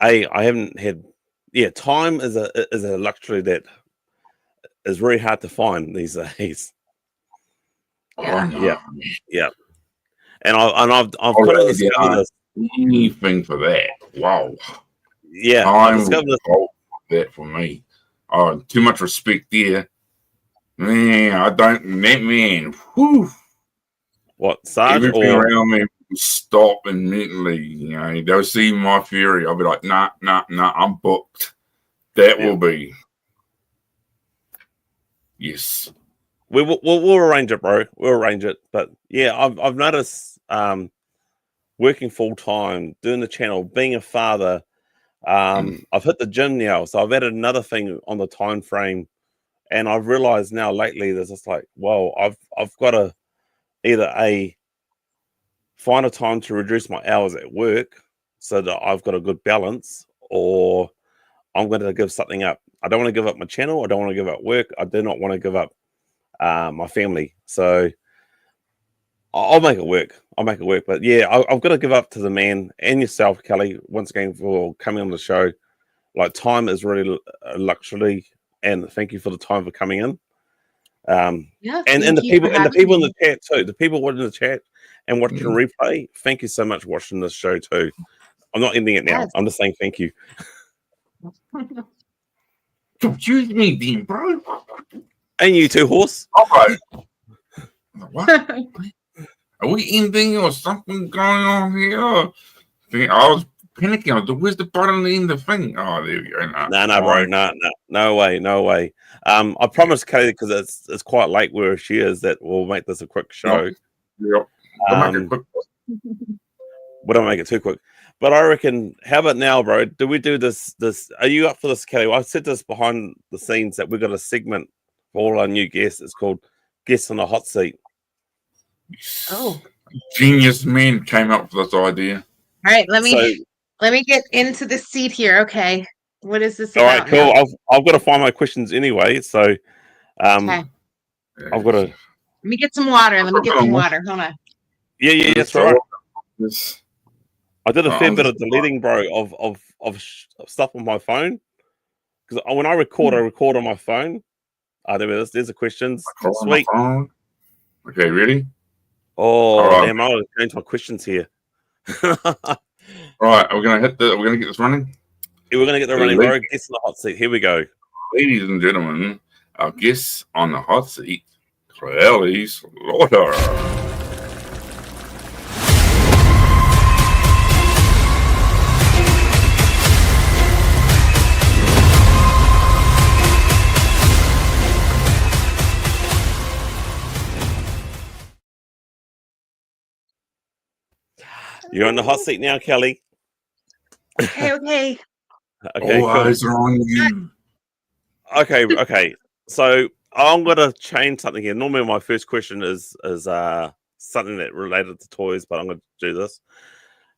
I haven't had. Yeah, time is a luxury that is very hard to find these days. Yeah. And I've kind of discovered this. Anything for that? Wow. Yeah, I discovered that for me. Oh, too much respect there, man. I don't. Man, whew. What, Sarge? Everything around me will stop immediately. You know, they'll see my fury. I'll be like, nah, I'm booked. That will be. Yes. We'll arrange it, bro. We'll arrange it. But yeah, I've noticed working full time, doing the channel, being a father. I've hit the gym now, so I've added another thing on the time frame, and I've realized now lately there's just like, well, I've got to either find a time to reduce my hours at work so that I've got a good balance, or I'm going to give something up. I don't want to give up my channel. I don't want to give up work. I do not want to give up my family. So I'll make it work. But yeah, I've got to give up to the man and yourself, Kelly, once again for coming on the show. Like, time is really a luxury, and thank you for the time for coming in. And the people in the chat too. The people watching the chat and watching the replay. Thank you so much for watching this show too. I'm not ending it now. Yes. I'm just saying thank you. Confuse me, Dean, bro. And you too, horse. Oh, what? Are we ending or something going on here? I was panicking. I was like, where's the button in the thing? Oh, there we go. No, bro. No way. I promise, Kelly, because it's quite late where she is, that we'll make this a quick show. Yep. We don't make it too quick. But I reckon, how about now, bro? Do we do this? Are you up for this, Kelly? Well, I said this behind the scenes that we've got a segment for all our new guests. It's called Guests on the Hot Seat. Oh, genius man came up with this idea. All right, let me get into the seat here. Okay, what is this? All right, cool. I've got to find my questions anyway, so okay. I've got to. Let me get some water. Hold on. Yeah, that's right. I did a fair bit of deleting, bro, of stuff on my phone, because when I record on my phone. There it is. There's the questions. Sweet. Okay, ready? Oh, damn! I was going to my questions here. All right, we're gonna get this running. Yeah, we're gonna get the running, bro. Guests on the hot seat. Here we go. Ladies and gentlemen, our guests on the hot seat, Kelly Slaughter. You're on the hot seat now, Kelly. Okay. Okay, All cool. eyes are on you. Okay. So I'm gonna change something here. Normally, my first question is something that related to toys, but I'm gonna do this.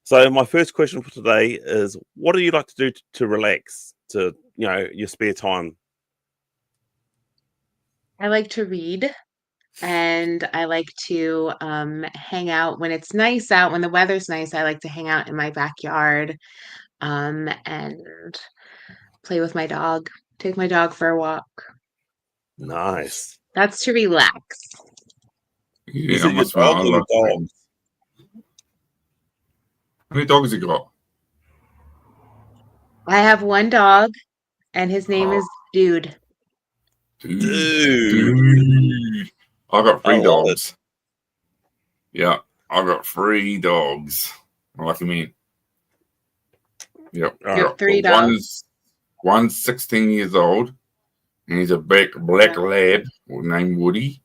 So my first question for today is: what do you like to do to relax? To your spare time. I like to read, and I like to hang out when it's nice out. When the weather's nice, I like to hang out in my backyard and play with my dog. Take my dog for a walk. Nice. That's to relax. Yeah, Is I it your must admit, dog I or your like dog? reading. How many dogs you got? I have one dog, and his name Oh, is Dude. Dude, I got I 3 love it. dogs. Yeah, I got 3 dogs. Lucky me. Yep. All You right. have 3 dogs. One's 16 years old, and he's a black lab named Woody.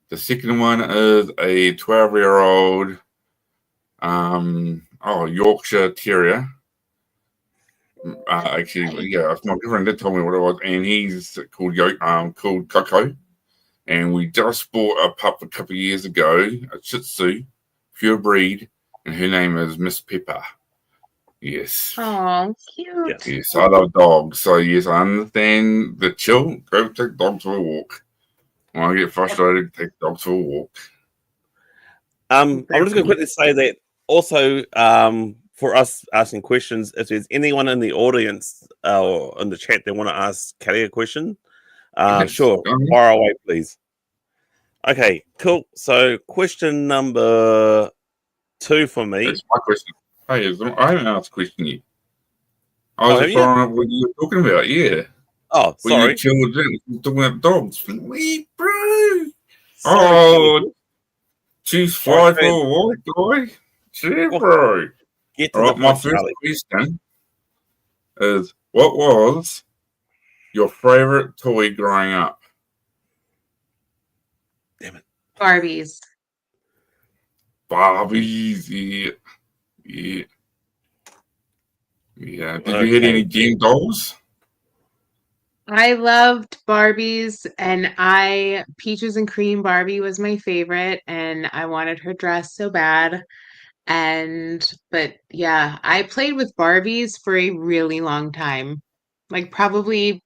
The second one is a 12-year-old Yorkshire Terrier. Actually, yeah, my girlfriend did tell me what it was, and he's called Coco. And we just bought a pup a couple of years ago, a Shih Tzu, pure breed, and her name is Miss Pepper. Yes. Oh, cute. Yes, I love dogs. So, yes, I understand the chill. Go take dogs for a walk. When I get frustrated, take dogs for a walk. I'm just going to quickly say that also for us asking questions, if there's anyone in the audience or in the chat that want to ask Kelly a question, Yes. sure, fire away, please. Okay, cool. So question number 2 for me. That's my question. Hey, I haven't asked a question yet. I was have just you? following up what you were talking about, yeah. Oh, When sorry. you children talking about dogs. Wee, bro. Sorry, Oh, Kelly. choose fly for a walk, guy. Sure, bro. Get to All the right, my point, first Charlie. question is, what was your favorite toy growing up? Damn it. Barbies. Barbies, yeah. Did you hit any game dolls? I loved Barbies, and Peaches and Cream Barbie was my favorite, and I wanted her dress so bad. But yeah, I played with Barbies for a really long time. Like probably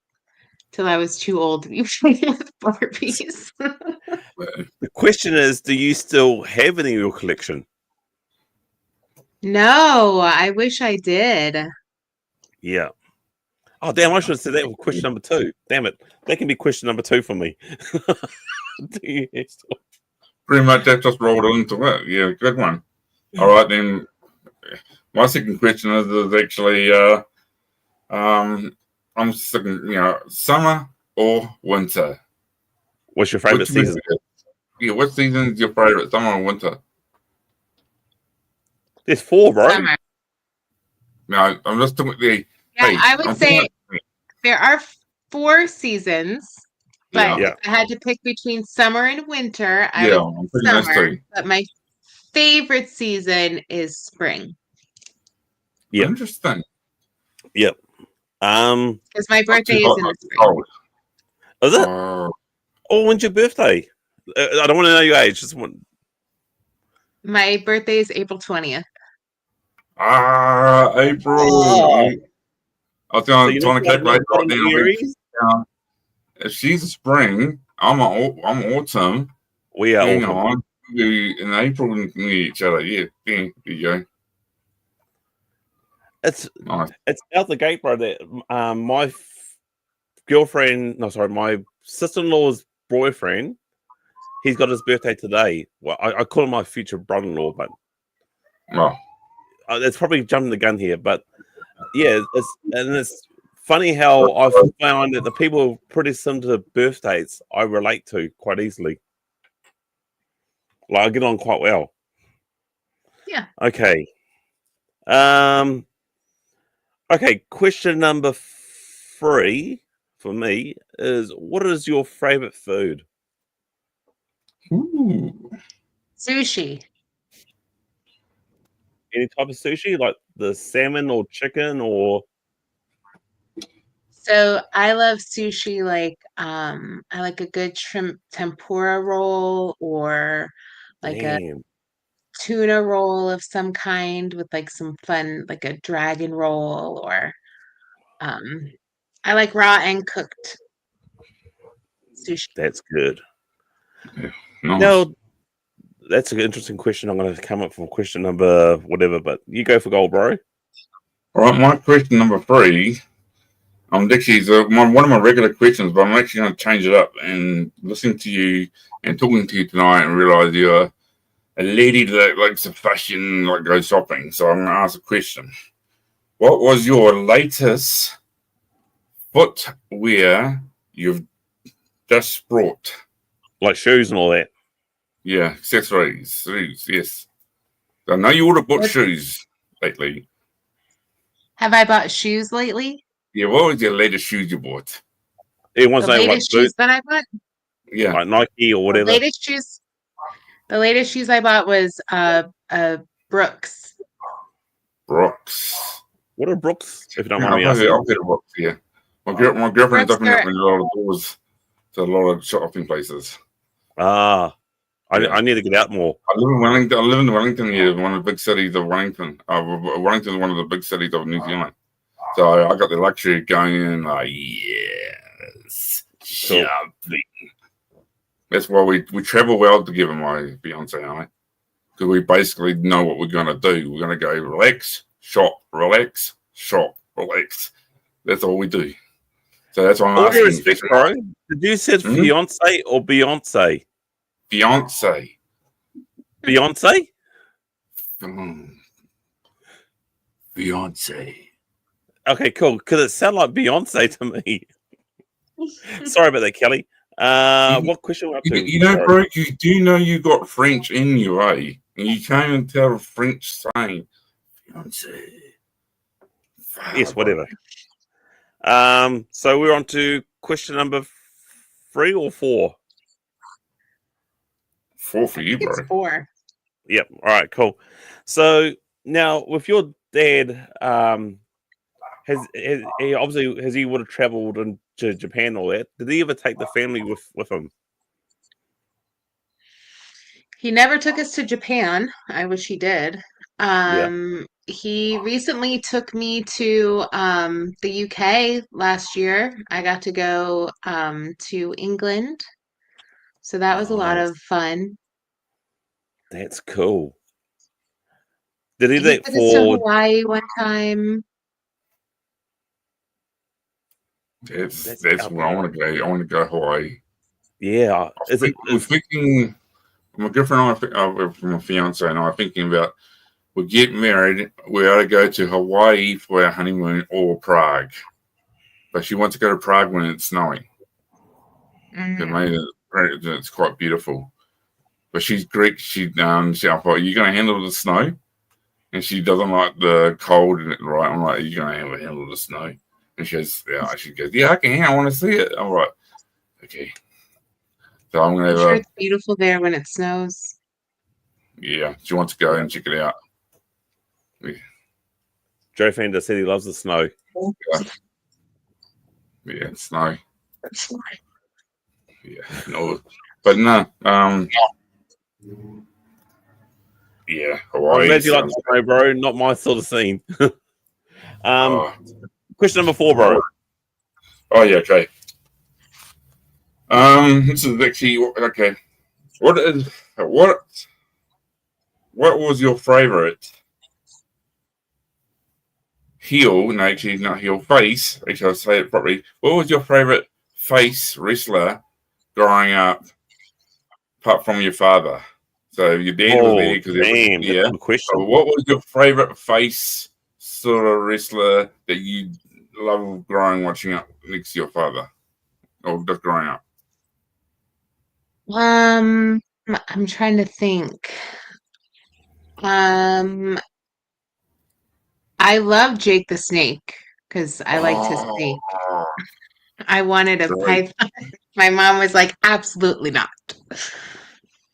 till I was too old to be playing with Barbies. The question is, do you still have any of your collection? No, I wish I did. Yeah. Oh, damn, I should have said that with question number 2. Damn it. That can be question number 2 for me. Do you still... Pretty much that just rolled into it. Yeah, good one. All right, then. My second question is actually, I'm thinking, summer or winter? What's your favorite season? Yeah, what season is your favorite, summer or winter? There's 4, bro. Summer. No, I'm just talking the. Yeah, I would say there are 4 seasons, but if I had to pick between summer and winter, I would say summer. But my favorite season is spring. Yeah. Interesting. Yep. Because my birthday is in the spring. Is it? Oh, when's your birthday? I don't want to know your age. Just want. My birthday is April 20th. April. Oh. I was trying to calculate right now. If she's a spring, I'm autumn. We are Hang autumn. on. In April, we can meet each other. Yeah, there you go. It's nice. It's out the gate, bro. That my girlfriend, my sister-in-law's boyfriend, he's got his birthday today. Well, I call him my future brother-in-law, but it's probably jumping the gun here. But yeah, it's funny how I found that the people pretty similar to birthdays I relate to quite easily. Like I get on quite well. Yeah. Okay. Okay, question number 3 for me is, what is your favorite food? Ooh. Sushi. any type of sushi, like the salmon or chicken or? So I love sushi like I like a good shrimp tempura roll or like a Damn, tuna roll of some kind with like some fun like a dragon roll or um I like raw and cooked sushi. that's good. Nice. Now, that's an interesting question. I'm going to come up from question number whatever, but you go for gold, bro. All right, my question number 3. I'm actually one of my regular questions, but I'm actually going to change it up and listening to you and talking to you tonight and realize you're a lady that likes to fashion, like go shopping. So I'm going to ask a question. What was your latest footwear you've just brought? Like shoes and all that. Yeah, accessories, shoes, yes. I know you would have bought What- shoes lately. Have I bought shoes lately? Yeah, what was your latest shoes you bought? It wants The to know like latest shoes boots, that I bought? Yeah, like Nike or The whatever. latest shoes I bought was Brooks. Brooks. What are Brooks? If you don't Yeah, mind me I've asking. heard of Brooks, yeah. My girlfriend's Brooks opening up are- a lot of doors to a lot of shopping places. Ah, Yeah. I need to get out more. I live in Wellington. I live in Wellington here, one of the big cities of Wellington. Wellington is one of the big cities of New Zealand. So I got the luxury of going in like, yes, Cool. shopping. That's why we travel well together, my fiance and I. Because we basically know what we're going to do. We're going to go relax, shop, relax, shop, relax. That's all we do. So that's why I'm All due asking. respect, bro. Did you say Hmm? fiance or Beyonce? Fiance. Beyonce? Fiance. Okay, cool. Because it sounded like Beyonce to me. Sorry about that, Kelly. What question we're up to? You know, Sorry. bro, you do know you got French in you, eh? And you can't even tell a French saying, fiance. Yes, whatever. So we're on to question number 3 or 4. 4 for you, bro. It's 4. Yep. All right, cool. So now with your dad, has he would have traveled into Japan and all that? Did he ever take the family with him? He never took us to Japan. I wish he did. He recently took me to the UK last year. I got to go to England. So that was a lot Nice. of fun. That's cool. Did he He do that took us to for? Hawaii one time. That's That's where I want to go. I want to go Hawaii. Yeah. Is it? We're thinking, my girlfriend and I, my fiance and I are thinking about, we get married, we ought to go to Hawaii for our honeymoon or Prague. But she wants to go to Prague when it's snowing. It's quite beautiful. But she's Greek. I thought, are you going to handle the snow? And she doesn't like the cold, right? I'm like, are you going to handle the snow? And she goes, yeah, I can. I want to see it. I'm like, okay. So I'm going I'm to sure it's beautiful there when it snows. yeah, she wants to go and check it out. Joe Fender said he loves the snow. Yeah, snow. Yeah, no, but no. Yeah, Hawaii. I'm glad you like the snow, bro. Not my sort of scene. Question number 4, bro. Oh yeah, okay. This is actually okay. What was your favorite heel? No, actually not heel. Face. Actually, I'll say it properly. What was your favorite face wrestler growing up, apart from your father? So your dad was there because damn, yeah. that's a good question. So what was your favorite face sort of wrestler that you love watching up next to your father, or just growing up? I'm trying to think. I love Jake the Snake because I liked his snake. I wanted a Right. python. My mom was like, absolutely not.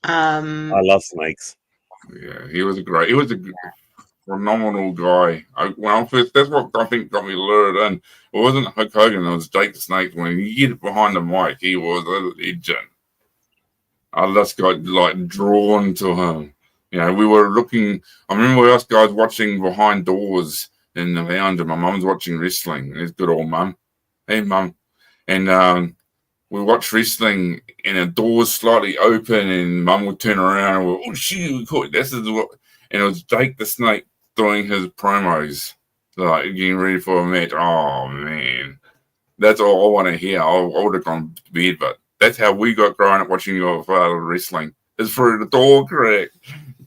I love snakes. Yeah, he was a great. He was a phenomenal guy. That's what I think got me lured in. It wasn't Hulk Hogan, it was Jake the Snake. When you get behind the mic, he was a legend. I just got like drawn to him. You know, we were looking. I remember us guys watching behind doors in the lounge, and my mum's watching wrestling. It's good old mum. Hey, mum. And we watched wrestling, and the doors slightly open, and mum would turn around and oh shoot, this is what. And it was Jake the Snake doing his promos, like getting ready for a match. Oh man, that's all I want to hear. I would have gone to bed, but that's how we got growing up watching your father wrestling. It's through the door crack.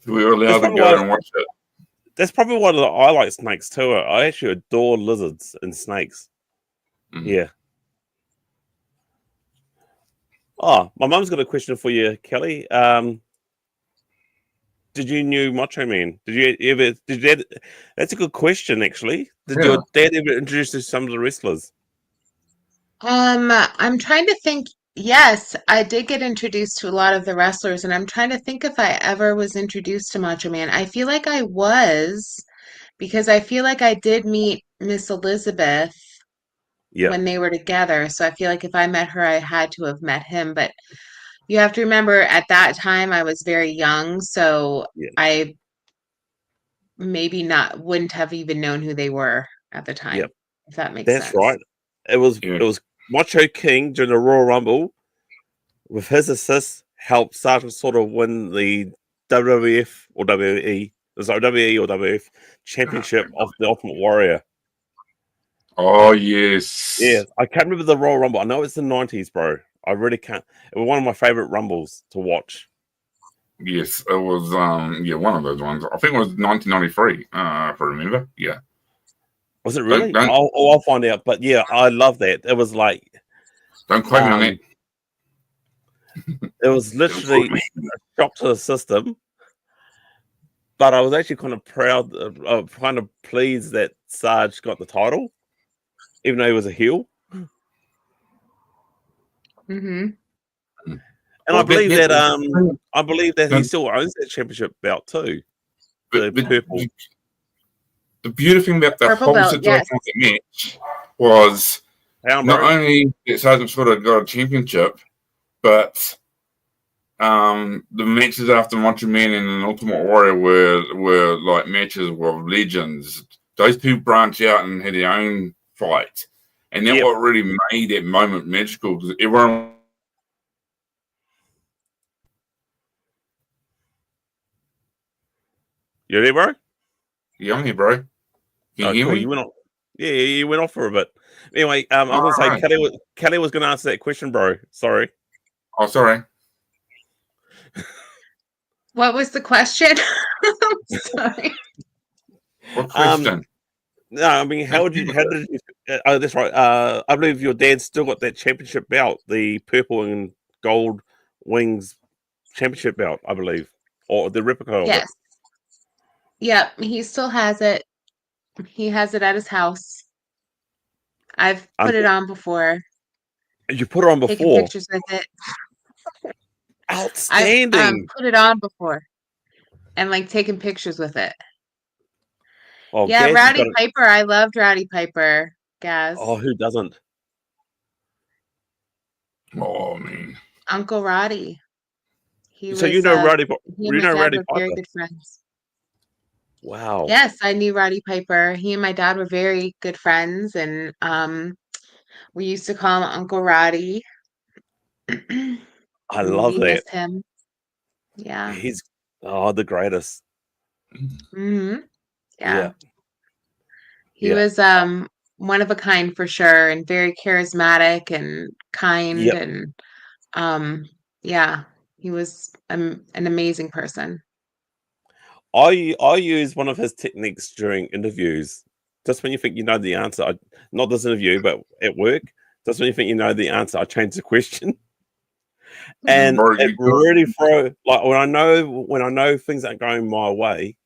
We were allowed to go and watch it. That's probably why I like snakes too. I actually adore lizards and snakes. Mm-hmm. Yeah. Oh, my mum's got a question for you, Kelly. Did you know Macho Man? That's a good question, actually. Did your dad ever introduce you to some of the wrestlers? I'm trying to think. Yes, I did get introduced to a lot of the wrestlers, and I'm trying to think if I ever was introduced to Macho Man. I feel like I was, because I feel like I did meet Miss Elizabeth when they were together. So I feel like if I met her, I had to have met him. But you have to remember, at that time, I was very young, so I wouldn't have even known who they were at the time. If that makes sense. That's right. It was Macho King during the Royal Rumble. With his assist, helped Sergeant sort of win the WWF or WWE. It's like WWE or WWF championship of the Ultimate Warrior. Oh yes. Yeah, I can't remember the Royal Rumble. I know it's the 90s, bro. I really can't. It was one of my favorite Rumbles to watch. Yes, it was one of those ones. I think it was 1993, if I remember. Yeah. Was it really? I'll find out. But yeah, I love that. It was like, don't quote me on that. It was literally a shock to the system. But I was actually kind of proud, kind of pleased that Sarge got the title, even though he was a heel. Mm-hmm. And I believe that he still owns that championship belt too. The purple. The beautiful thing about the whole situation of the match was not only that Sergeant sort of got a championship, but the matches after Macho Man and Ultimate Warrior were like matches with legends. Those people branched out and had their own fight, and that's what really made that moment magical, because everyone. You there, bro? Yeah, I'm here, bro. Can you hear me? You went off. Yeah, you went off for a bit. Anyway, I was going to say, Kelly was going to answer that question, bro. Sorry. Oh, sorry. What was the question? Sorry. What question? No, I mean, how did you? That's right. I believe your dad still got that championship belt, the purple and gold wings championship belt, I believe, or the replica of it. Yep, he still has it. He has it at his house. I've put it on before. You put it on before? Taking pictures with it. Outstanding. I've put it on before and like taking pictures with it. Oh, yeah, Rowdy Piper. I loved Rowdy Piper, Gaz. Oh, who doesn't? Oh, man. Uncle Roddy. You know Rowdy Piper? Very good friends. Wow. Yes, I knew Rowdy Piper. He and my dad were very good friends, and we used to call him Uncle Roddy. I love that. Miss him. Yeah. He's the greatest. Mm-hmm. Yeah. He was one of a kind for sure, and very charismatic and kind, and he was an amazing person. I use one of his techniques during interviews. Just when you think you know the answer, not this interview, but at work, just when you think you know the answer, I change the question. And it really when I know things aren't going my way,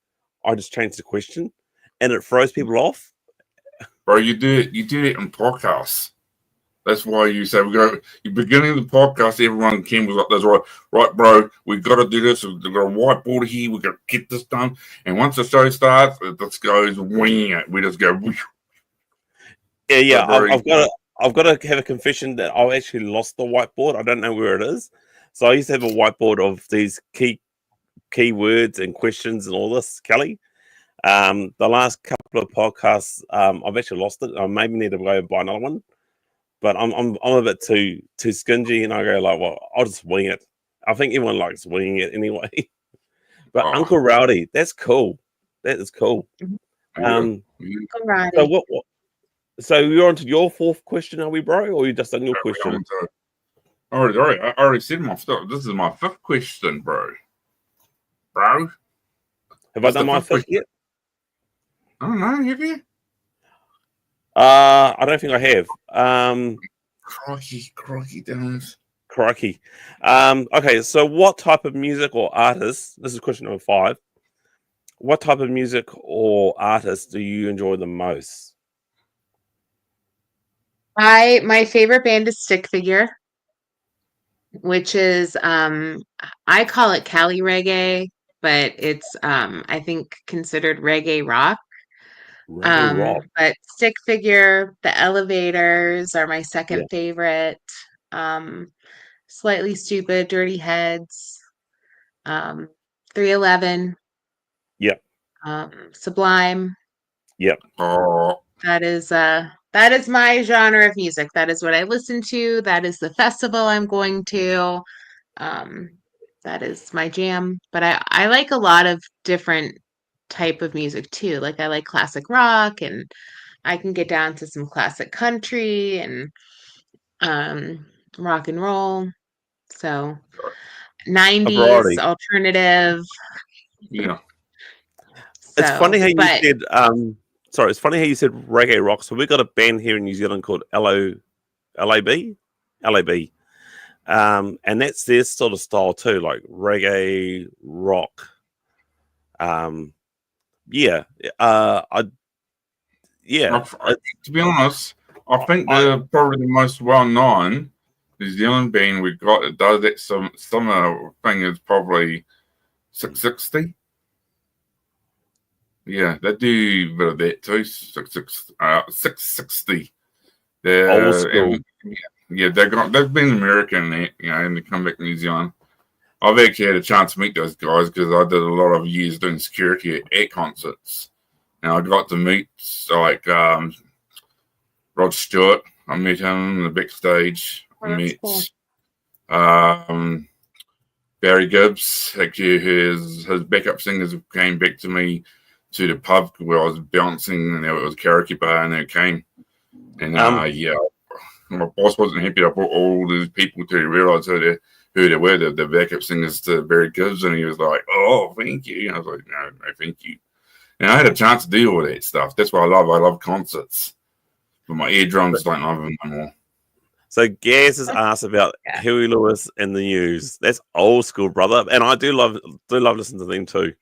I just change the question, and it throws people off. Bro, you do it in podcasts. That's why you say we go. You're beginning of the podcast. Everyone came was like, "That's right, bro. We got to do this. We've got a whiteboard here. We got to get this done." And once the show starts, it just goes wing. We just go. Whoosh. Yeah. I've got to have a confession that I actually lost the whiteboard. I don't know where it is. So I used to have a whiteboard of these key words and questions and all this, Kelly. The last couple of podcasts, I've actually lost it. I maybe need to go and buy another one. But I'm a bit too stingy, and I go like, well, I'll just wing it. I think everyone likes winging it anyway. But Uncle Rowdy, that's cool. That is cool. Uncle Rowdy. So what? So you're on to your fourth question, are we, bro, or you just done your question? I already said my stuff. This is my fifth question, bro. Have I done my fifth yet? I don't know. Have you? I don't think I have. Crikey, Dennis. Crikey. Okay, so what type of music or artist, this is question number 5, what type of music or artist do you enjoy the most? My favorite band is Stick Figure, which is I call it Cali reggae, but it's I think considered reggae rock. But Stick Figure, The Elevators are my second favorite. Slightly Stupid, Dirty Heads, 311. Yep. Sublime. Yep. Oh. That is my genre of music. That is what I listen to. That is the festival I'm going to. That is my jam. But I like a lot of different type of music too. Like I like classic rock, and I can get down to some classic country and rock and roll. So 90s alternative. Yeah. So, it's funny how you said it's funny how you said reggae rock. So we've got a band here in New Zealand called LAB. And that's their sort of style too, like reggae rock. To be honest, I think they're probably the most well-known New Zealand band we've got that does that similar thing is probably 660. Yeah, they do a bit of that too. 660. They're old school. They've been American, and they come back to New Zealand. I've actually had a chance to meet those guys because I did a lot of years doing security at concerts. And I got to meet like Rod Stewart. I met him in the backstage. I met Barry Gibbs, actually his backup singers came back to me to the pub where I was bouncing, and it was a karaoke bar, and they came. And my boss wasn't happy. I brought all these people to realise who they were, the backup singers to Barry Gibbs, and he was like, "Oh, thank you." And I was like, "No, thank you." And I had a chance to do all that stuff. That's what I love. I love concerts, but my eardrums don't love them anymore. So Gaz has asked about Huey Lewis and the News. That's old school, brother, and I do love listening to them too.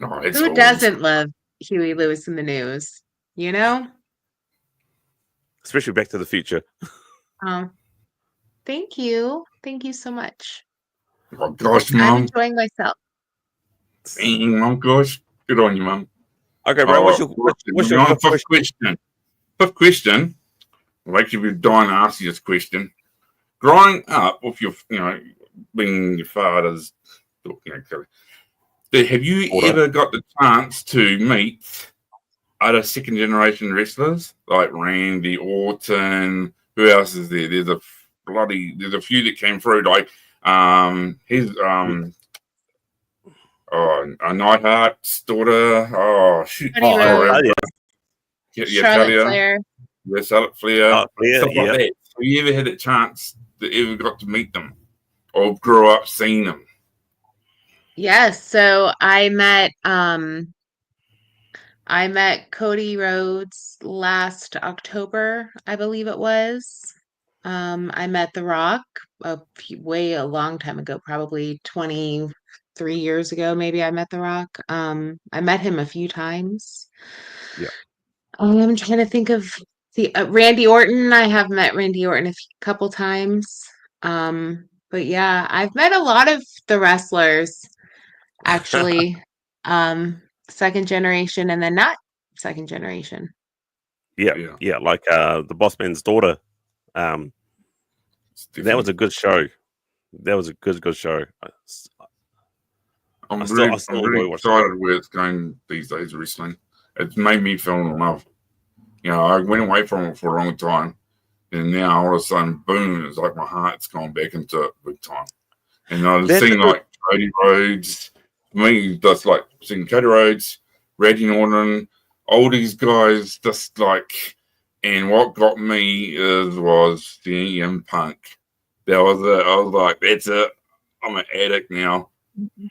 Oh, who doesn't love Huey Lewis and the News? You know, especially Back to the Future. Thank you so much. Oh gosh, Mum, I'm enjoying myself. Mum, gosh, good on you, Mum. Okay, bro. What's your fifth question? Fifth question. I'll actually be dying to ask you this question. Growing up with your, being your father's, have you ever got the chance to meet other second generation wrestlers like Randy Orton? Who else is there? There's a few that came through. Like Neidhart's daughter. Oh shoot! Charlotte Flair. Yeah, Charlotte Flair. Stuff like that. Have you ever had a chance that ever got to meet them or grow up seeing them? Yes. So I met Cody Rhodes last October, I believe it was. I met The Rock a long time ago, probably 23 years ago. Maybe I met The Rock. I met him a few times. Yeah. I'm trying to think of See, Randy Orton, I have met Randy Orton a couple times. But yeah, I've met a lot of the wrestlers, actually. Second generation and then not second generation. Yeah. Like the Boss Man's daughter. That was a good show. That was a good show. I'm really excited where it's going these days, wrestling. It's made me feel in love. You know, I went away from it for a long time, and now all of a sudden, boom, it's like my heart's gone back into it big time. And I was seeing like Cody Rhodes, me just like seeing Cody Rhodes, Randy Orton, all these guys just like, and what got me was the CM Punk. That was it. I was like, that's it. I'm an addict now.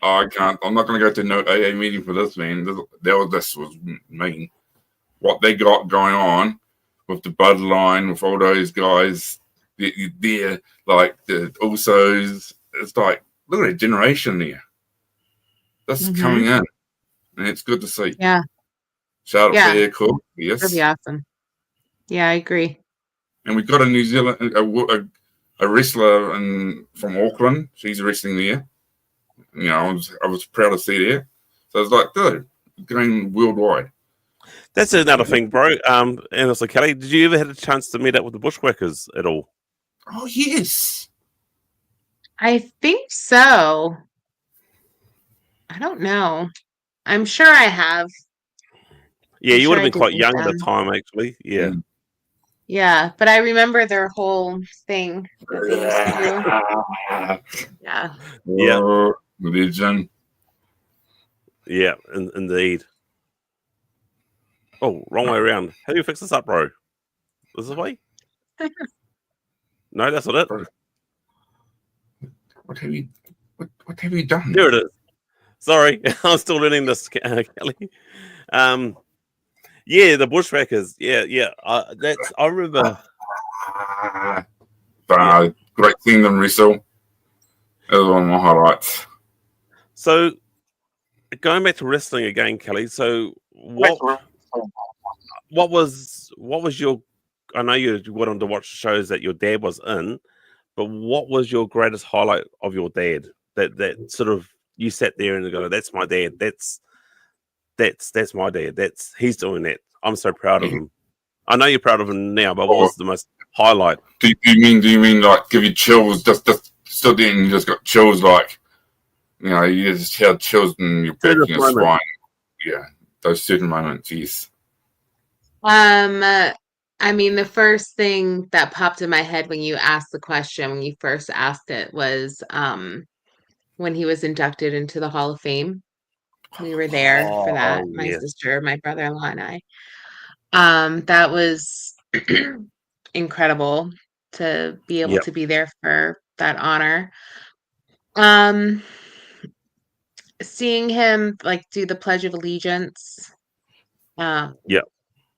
I'm not going to go to no AA meeting for this, man. This was mean. What they got going on with the bloodline, with all those guys, they're like the Usos. It's like, look at that generation there. That's coming in. And it's good to see. Yeah. Shout out there, cool. Yes. That'd be awesome. Yeah, I agree. And we've got a New Zealand, a wrestler from Auckland. She's wrestling there. You know, I was proud to see that. So it's like, dude, going worldwide. That's another thing, bro. And also, Kelly, did you ever have a chance to meet up with the Bushwhackers at all? Oh, yes. I think so. I don't know. I'm sure I have. Yeah, you would have been quite young at the time, actually. Yeah. Yeah, but I remember their whole thing that they used to do. Yeah. Yeah. Religion. Yeah, indeed. Oh, wrong way around. How do you fix this up, bro? This way? No, that's not it. What have you done? There it is. Sorry, I'm still learning this, Kelly. Yeah, the Bushwhackers. Yeah. I remember. Great Kingdom wrestle. That was one of my highlights. So, going back to wrestling again, Kelly. So, what was your? I know you went on to watch shows that your dad was in, but what was your greatest highlight of your dad? That sort of you sat there and go, "That's my dad. That's my dad. He's doing that. I'm so proud of him." I know you're proud of him now, but what was the most highlight? Do you mean like give you chills? Just stood there and you just got chills, like, you know, you just had chills in your back and your spine. Yeah, those certain moments, yes. I mean, the first thing that popped in my head when you asked the question, when you first asked it, was when he was inducted into the Hall of Fame. We were there for that. My sister, my brother-in-law, and I. That was incredible to be able to be there for that honor. Seeing him like do the Pledge of Allegiance.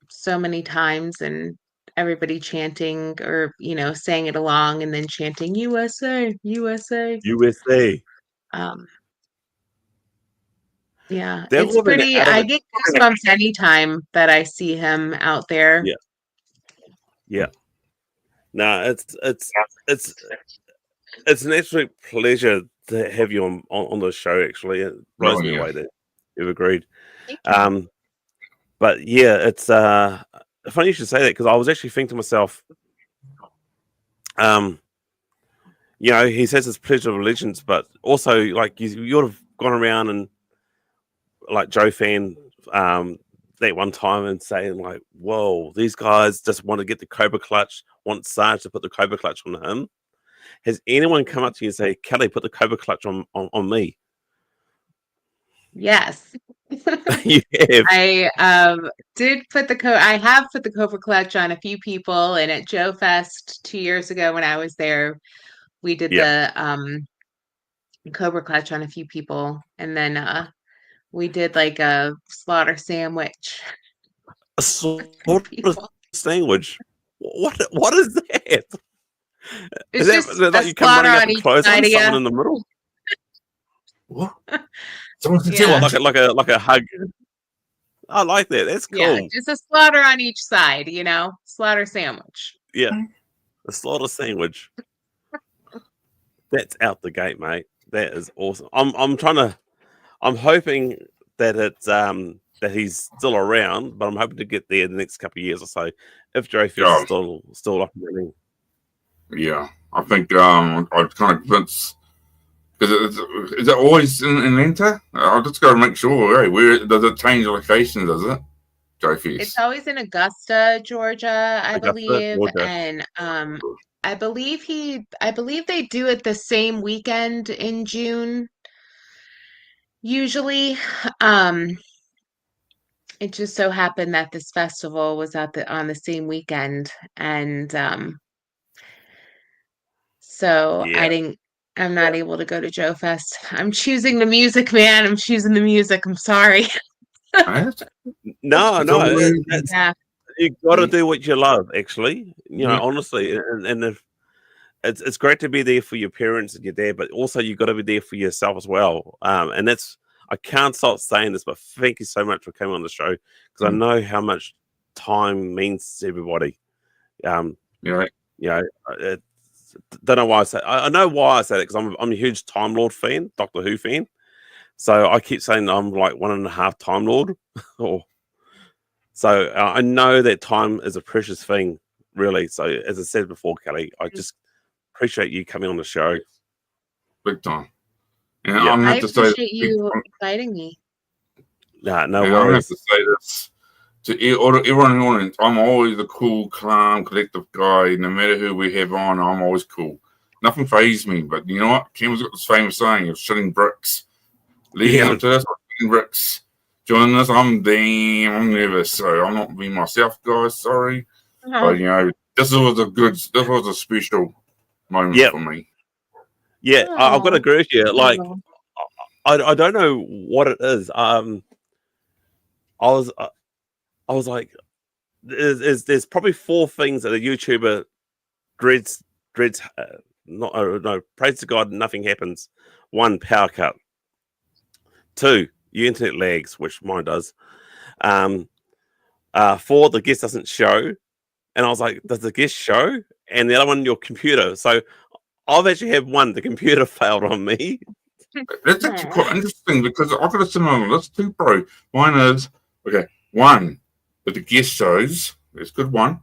So many times, and everybody chanting or saying it along and then chanting USA, USA, USA. Yeah, it's pretty. I get goosebumps anytime that I see him out there. Yeah. No, it's an absolute pleasure to have you on the show. Actually, it blows me away that you've agreed. But yeah, it's funny you should say that, because I was actually thinking to myself, he says his Pledge of Allegiance, but also like you would have gone around and like Joe fan that one time and saying like, whoa, these guys just want to get the Cobra Clutch, want Sarge to put the Cobra Clutch on him. Has anyone come up to you and say, Kelly, put the Cobra Clutch on me? Yes. You have. I did put I have put the Cobra Clutch on a few people, and at Joe Fest 2 years ago when I was there, we did the Cobra Clutch on a few people, and then we did like a slaughter sandwich. A slaughter sandwich? What is that? It's just like you come running up and close on someone in the middle? What? Like a hug. I like that. That's cool. Yeah, just a slaughter on each side, slaughter sandwich. Yeah, a slaughter sandwich. That's out the gate, mate. That is awesome. I'm hoping that it's that he's still around, but I'm hoping to get there the next couple of years or so if Joe Fest is still up and running. Yeah, I think I'd kind of convince, because is it always in Atlanta? I've just got to make sure. Hey, where does it change location? Does it, Joe Fest? It's always in Augusta, Georgia, I believe, Georgia. and I believe they do it the same weekend in June. Usually, it just so happened that this festival was on the same weekend, and so I'm not able to go to Joe Fest. I'm choosing the music, man. I'm choosing the music. I'm sorry. No, Yeah. you got to do what you love. Actually, honestly, and if it's great to be there for your parents and your dad, but also you got to be there for yourself as well. And that's, I can't stop saying this, but thank you so much for coming on the show, because I know how much time means to everybody. Don't know why I say. I know why I say it, because I'm a huge Time Lord fan, Doctor Who fan. So I keep saying I'm like 1.5 Time Lord. So I know that time is a precious thing, really. So as I said before, Kelly, I just appreciate you coming on the show. Big time. I appreciate you inviting me. Nah, no worries. I have to say this to everyone in the audience. I'm always a cool, calm, collective guy. No matter who we have on, I'm always cool. Nothing fazes me. But you know what? Kim's got this famous saying of shitting bricks. Leading up to this, shitting bricks. Joining us, I'm nervous. So I'm not being myself, guys. Sorry. But this was a special moment for me. Yeah, I've got to agree with you. Like, I don't know what it is. I was like, there's probably 4 things that a YouTuber dreads. Praise to God, nothing happens. 1, power cut. 2, your internet lags, which mine does. 4, the guest doesn't show. And I was like, does the guest show? And the other one, your computer. So I've actually had one, the computer failed on me. That's actually quite interesting, because I've got a similar list too, bro. Mine is, 1, if the guest shows, that's good 1.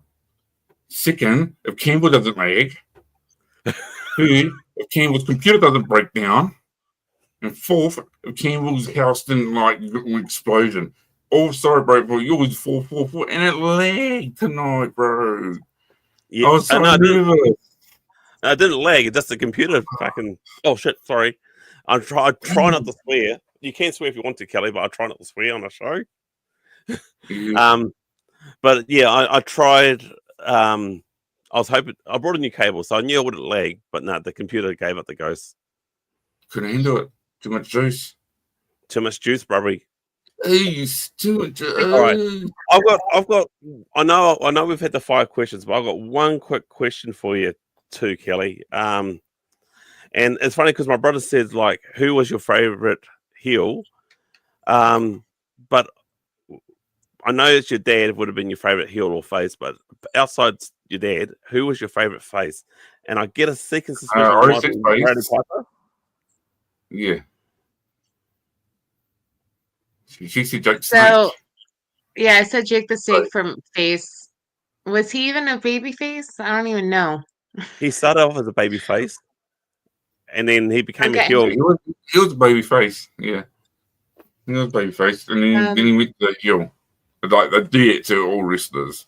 2nd, if Campbell doesn't lag. 3, if Campbell's computer doesn't break down. And 4th, if Campbell's house didn't an explosion. Oh, sorry, bro, you always 4, and it lagged tonight, bro. Yeah, I was so nervous. I didn't lag. It's just the computer fucking. Oh shit! Sorry. I try not to swear. You can swear if you want to, Kelly, but I try not to swear on a show. But yeah, I tried. I was hoping. I brought a new cable, so I knew I wouldn't lag. But no, the computer gave up the ghost. Couldn't handle it. Too much juice. Too much juice, Bobby. Hey, too much. All right. I've got. I know. We've had the 5 questions, but I've got one quick question for you too, Kelly. And it's funny because my brother said, like, who was your favorite heel? But I know it's your dad would have been your favorite heel or face, but outside your dad, who was your favorite face? And I get a second suspicion. Bradley Piper. Yeah. She said Jake Snake. Yeah, I said Jake the Snake from Face. Was he even a baby face? I don't even know. He started off as a baby face, and then he became a heel. He was a baby face, yeah. He was a baby face, and then he went to the heel. Like, they do it to all wrestlers.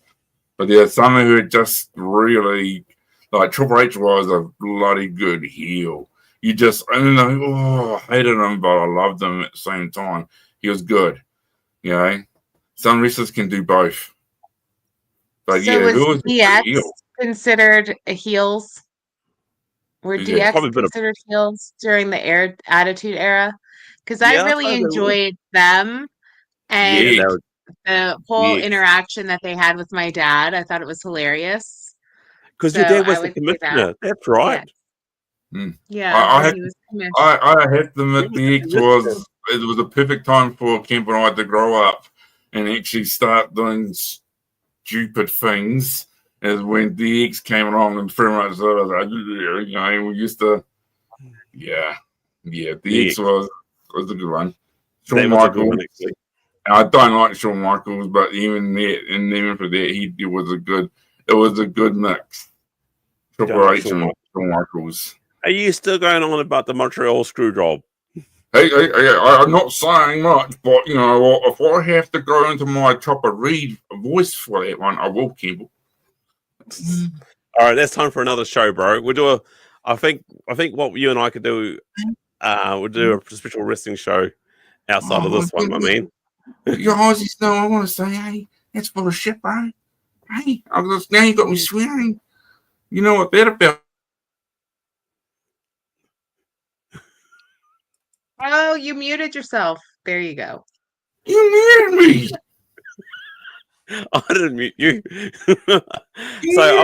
But there's someone who just really, like, Triple H was a bloody good heel. I don't know, I hated him, but I loved him at the same time. He was good, Some wrestlers can do both. But so was DX considered a heels? Were DX considered heels during the Attitude Era? Because I really enjoyed them, and the whole interaction that they had with my dad. I thought it was hilarious. Because your dad was the commissioner. That's right. Yeah, I have to admit, it was a perfect time for Kemp and I to grow up and actually start doing stupid things is when DX came along and pretty much sort of like, you know, we used to, DX was a good one. Shawn Michaels. I don't like Shawn Michaels, but even for that, it was a good mix. Triple H and Shawn Michaels. Are you still going on about the Montreal screw job? Hey, I'm not saying much, but you know, if I have to go into my Chopper Reed voice for that one, I will, Campbell. All right, that's time for another show, bro. We'll do I think what you and I could do, we'll do a special wrestling show outside of this one, I mean. You Aussies know I want to say, hey, that's full of shit, bro. Hey, now you got me swearing. You know what that about? Oh, you muted yourself. There you go. You muted me. I didn't mute you. So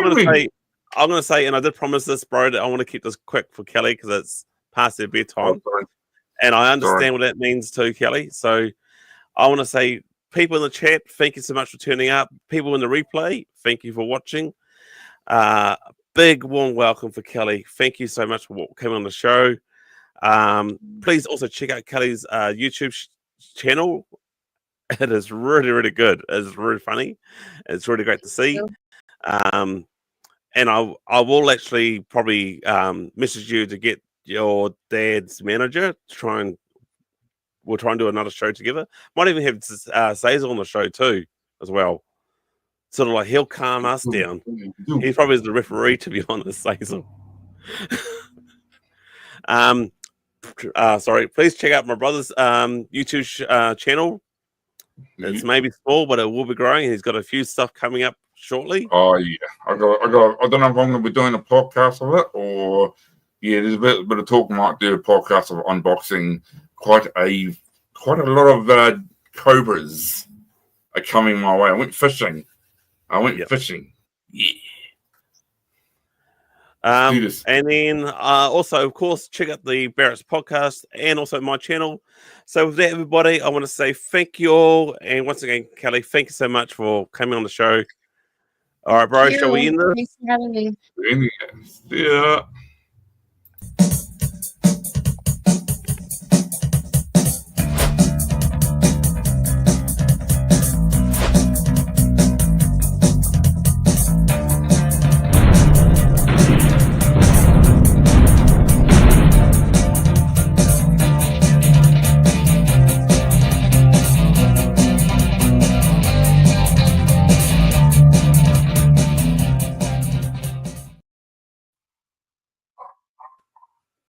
I'm gonna say, and I did promise this, bro, that I want to keep this quick for Kelly because it's past their bedtime. And I understand what that means too, Kelly. So I want to say, people in the chat, thank you so much for turning up. People in the replay, thank you for watching. Big warm welcome for Kelly. Thank you so much for coming on the show. Please also check out Kelly's YouTube channel. It is really, really good. It's really funny. It's really great to see. And I will actually probably message you to get your dad's manager to we'll try and do another show together. Might even have Sazel on the show too, as well. Sort of like he'll calm us down. He probably is the referee, to be honest, Sazel. Sorry. Please check out my brother's YouTube channel. It's maybe small, but it will be growing. He's got a few stuff coming up shortly. Oh yeah, I don't know if I'm going to be doing a podcast of it, or there's a bit of talk. Might do a podcast of unboxing. Quite a lot of cobras are coming my way. I went fishing. Fishing. Yeah. And then also, of course, check out the Barracks Podcast and also my channel. So with that, everybody, I want to say thank you all. And once again, Kelly, thank you so much for coming on the show. All right, bro, shall we end this? Thanks for having me. Yeah.